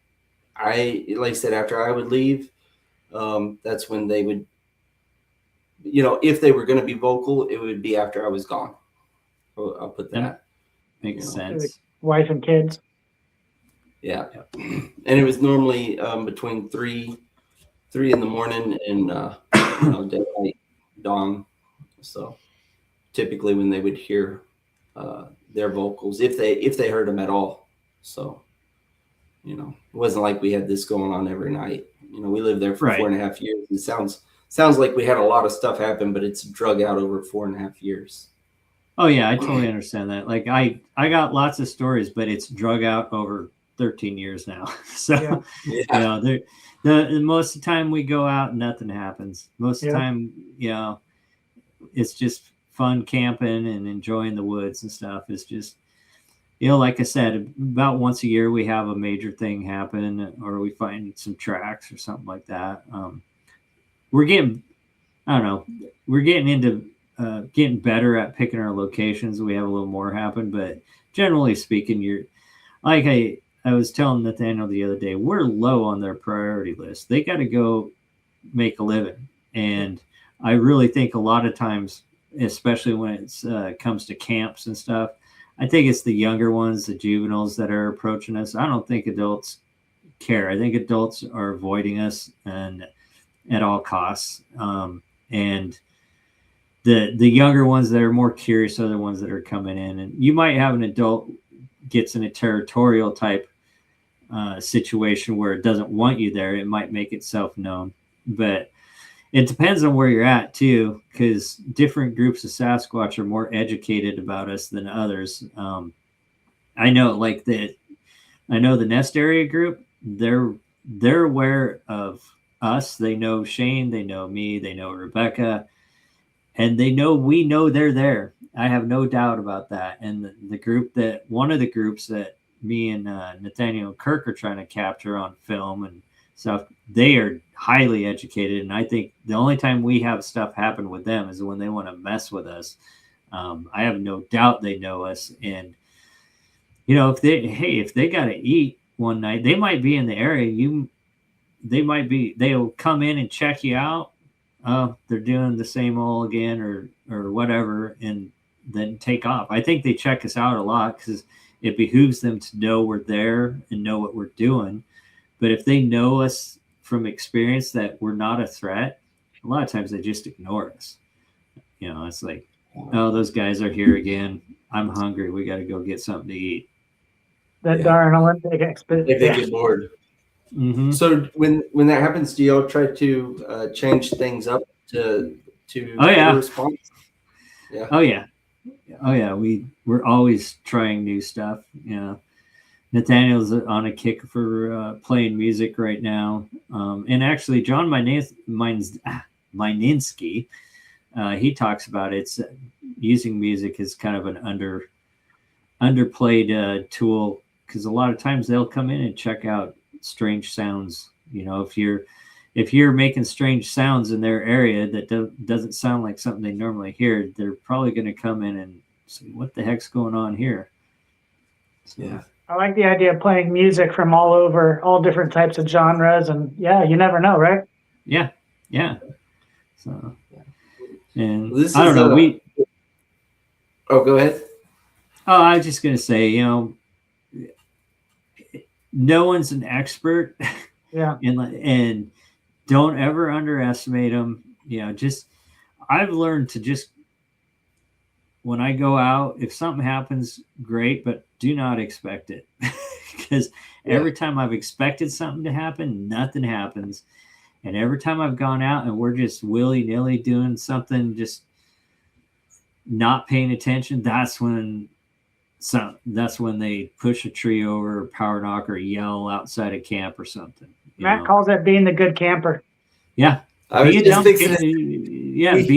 I said, after I would leave, that's when they would, if they were going to be vocal, it would be after I was gone. I'll put that. Makes sense. Like wife and kids. Yeah. And it was normally between 3 in the morning and daylight, dawn. So typically when they would hear their vocals, if they heard them at all. So, it wasn't like we had this going on every night. We lived there for 4.5 years. It sounds like we had a lot of stuff happen, but it's drug out over 4.5 years. Oh yeah, I totally understand that. Like I got lots of stories, but it's drug out over 13 years now. So the most of the time we go out, nothing happens. Most of the time, it's just fun camping and enjoying the woods and stuff. It's just, like I said, about once a year we have a major thing happen, or we find some tracks or something like that. we're getting, I don't know, we're getting into getting better at picking our locations. We have a little more happen, but generally speaking, you're like I was telling Nathaniel the other day, we're low on their priority list. They got to go make a living, and I really think a lot of times, especially when it comes to camps and stuff, I think it's the younger ones, the juveniles that are approaching us. I don't think adults care. I think adults are avoiding us and at all costs. And the younger ones that are more curious are the ones that are coming in. And you might have an adult gets in a territorial type situation where it doesn't want you there. It might make itself known, but it depends on where you're at too, because different groups of Sasquatch are more educated about us than others. I know, like I know the Nest Area group. They're aware of us. They know Shane. They know me. They know Rebecca, and they know we know they're there. I have no doubt about that. And the group that one of the groups that me and Nathaniel and Kirk are trying to capture on film and stuff, they are highly educated, and I think the only time we have stuff happen with them is when they want to mess with us. I have no doubt they know us, and if they got to eat one night, they might be in the area. They'll come in and check you out. They're doing the same old again, or whatever, and then take off. I think they check us out a lot because it behooves them to know we're there and know what we're doing. But if they know us from experience that we're not a threat, a lot of times they just ignore us. It's like, oh, those guys are here again. I'm hungry. We got to go get something to eat. That darn Olympic expedition. If they get bored. Mm-hmm. So when that happens, do y'all try to change things up to response? Yeah. Oh yeah. We're always trying new stuff. Nathaniel's on a kick for playing music right now, and actually John Mininski, he talks about it's using music as kind of an underplayed tool, because a lot of times they'll come in and check out strange sounds. If you're making strange sounds in their area that doesn't sound like something they normally hear, they're probably going to come in and say, what the heck's going on here? So, yeah. I like the idea of playing music from all over, all different types of genres, and you never know, right? Yeah. So, and This I don't know. Oh, go ahead. Oh, I was just gonna say, no one's an expert. Yeah. And don't ever underestimate them. I've learned to just, when I go out, if something happens, great, but do not expect it. Because every time I've expected something to happen, nothing happens. And every time I've gone out and we're just willy-nilly doing something, just not paying attention, that's when they push a tree over, or power knock, or yell outside of camp or something. Matt calls that being the good camper. Yeah. Be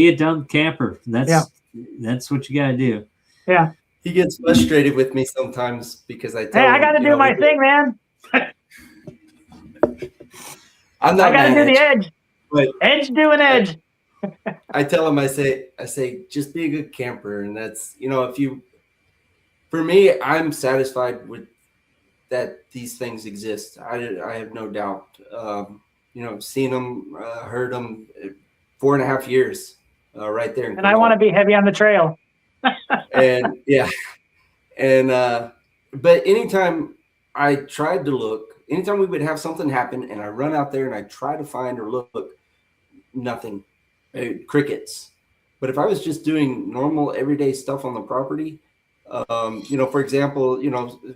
a dumb camper. That's what you got to do. Yeah. He gets frustrated with me sometimes because I tell him, I got to do my thing, man. I'm not. I got to do the edge. But edge doing edge. I tell him, I say, just be a good camper, and that's for me, I'm satisfied with that. These things exist. I have no doubt. Seen them, heard them, 4.5 years, right there. And I want to be heavy on the trail. And but anytime I tried to look, anytime we would have something happen and I run out there and I try to find or look, nothing, crickets. But if I was just doing normal everyday stuff on the property, for example,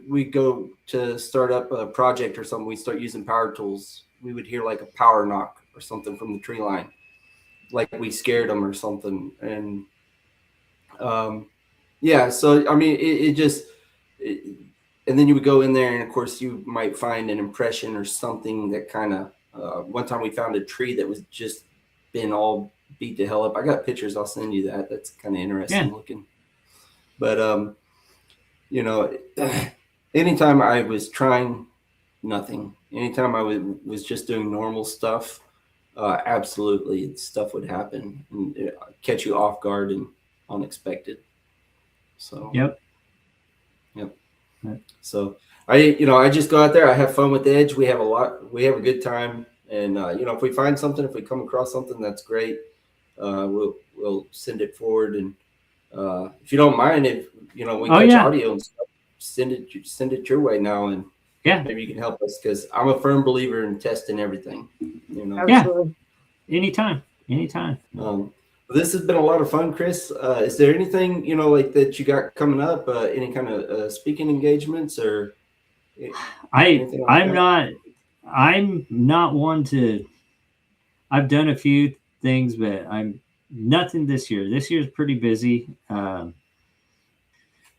we go to start up a project or something, we start using power tools, we would hear like a power knock or something from the tree line, like we scared them or something. And so I mean, and then you would go in there, and of course you might find an impression or something that kind of. One time we found a tree that was just been all beat to hell up. I got pictures. I'll send you that. That's kind of interesting looking. But anytime I was trying, nothing. Anytime I was just doing normal stuff, absolutely stuff would happen and catch you off guard and unexpected. So Yep. So I just go out there. I have fun with Edge. We have a good time. And if we find something, if we come across something that's great, we'll send it forward. And if you don't mind, if we catch audio and stuff, send it your way now, and maybe you can help us, because I'm a firm believer in testing everything. Absolutely. Anytime. This has been a lot of fun, Chris. Is there anything like that you got coming up? Any kind of speaking engagements or? I'm not one to. I've done a few things, but I'm nothing this year. This year's pretty busy.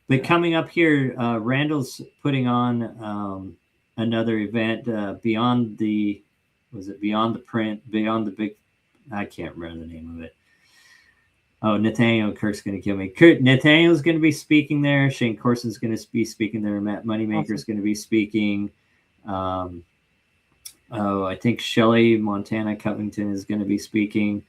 But coming up here, Randall's putting on another event beyond the big. I can't remember the name of it. Oh, Nathaniel Kirk's going to kill me. Nathaniel's going to be speaking there. Shane Corson's going to be speaking there. Matt Moneymaker's going to be speaking. I think Shelley Montana Covington is going to be speaking.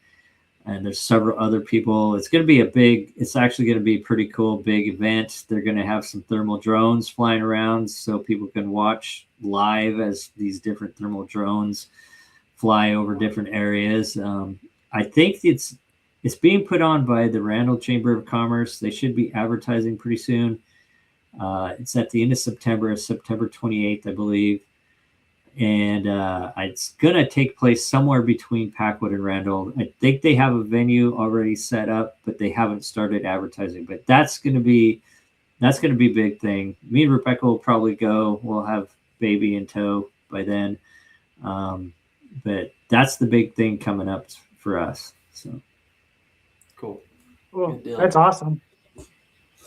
And there's several other people. It's actually going to be a pretty cool big event. They're going to have some thermal drones flying around so people can watch live as these different thermal drones fly over different areas. I think it's being put on by the Randall Chamber of Commerce. They should be advertising pretty soon. It's at the end of September 28th, I believe. And it's going to take place somewhere between Packwood and Randall. I think they have a venue already set up, but they haven't started advertising. But that's going to be a big thing. Me and Rebecca will probably go. We'll have baby in tow by then. But that's the big thing coming up for us. So cool. That's awesome.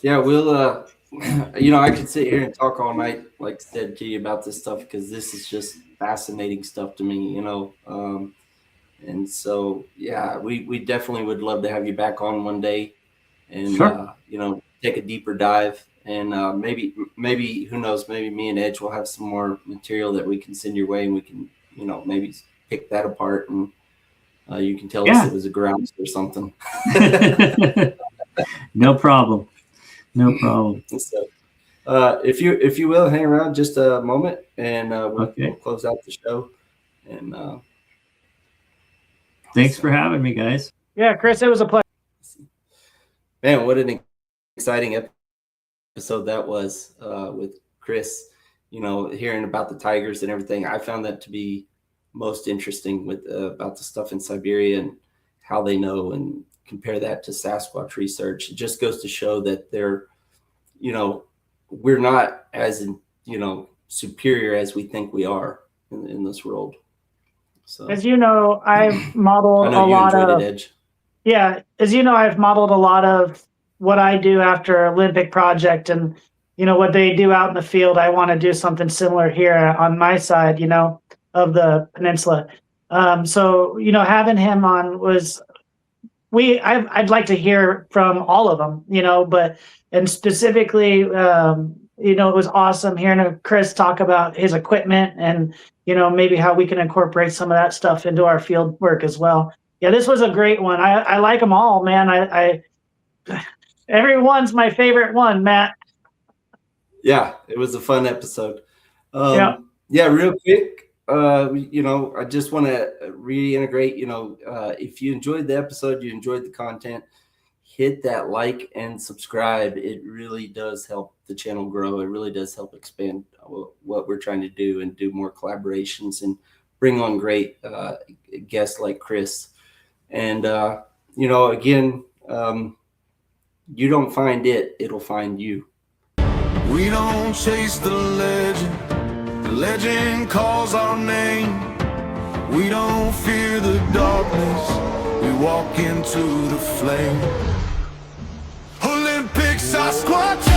Yeah, we'll I could sit here and talk all night, like I said to you, about this stuff, because this is just fascinating stuff to me, and so we definitely would love to have you back on one day, and sure. Take a deeper dive, and maybe who knows, maybe me and Edge will have some more material that we can send your way, and we can maybe pick that apart, and you can tell us it was a grounds or something. No problem. So, if you will hang around just a moment, and we'll close out the show. And thanks for having me, guys. Yeah, Chris, it was a pleasure. Man, what an exciting episode that was with Chris. Hearing about the tigers and everything. I found that to be most interesting with about the stuff in Siberia and how they know, and compare that to Sasquatch research. It just goes to show that they're, we're not as, superior as we think we are in this world. So, as you know, I've modeled I know a you lot enjoyed of, it, Edge. yeah, as you know, I've modeled a lot of what I do after Olympic project, and, what they do out in the field. I want to do something similar here on my side, of the peninsula. So, having him on was, I'd like to hear from all of them, and specifically, it was awesome hearing Chris talk about his equipment and, maybe how we can incorporate some of that stuff into our field work as well. Yeah, this was a great one. I like them all, man. Everyone's my favorite one, Matt. Yeah, it was a fun episode. Yeah, real quick. I just want to reiterate, if you enjoyed the episode, you enjoyed the content, hit that like and subscribe. It really does help the channel grow. It really does help expand what we're trying to do, and do more collaborations and bring on great guests like Chris. And, again, you don't find it, it'll find you. We don't chase the legend. The legend calls our name. We don't fear the darkness. We walk into the flame. Olympic Sasquatch.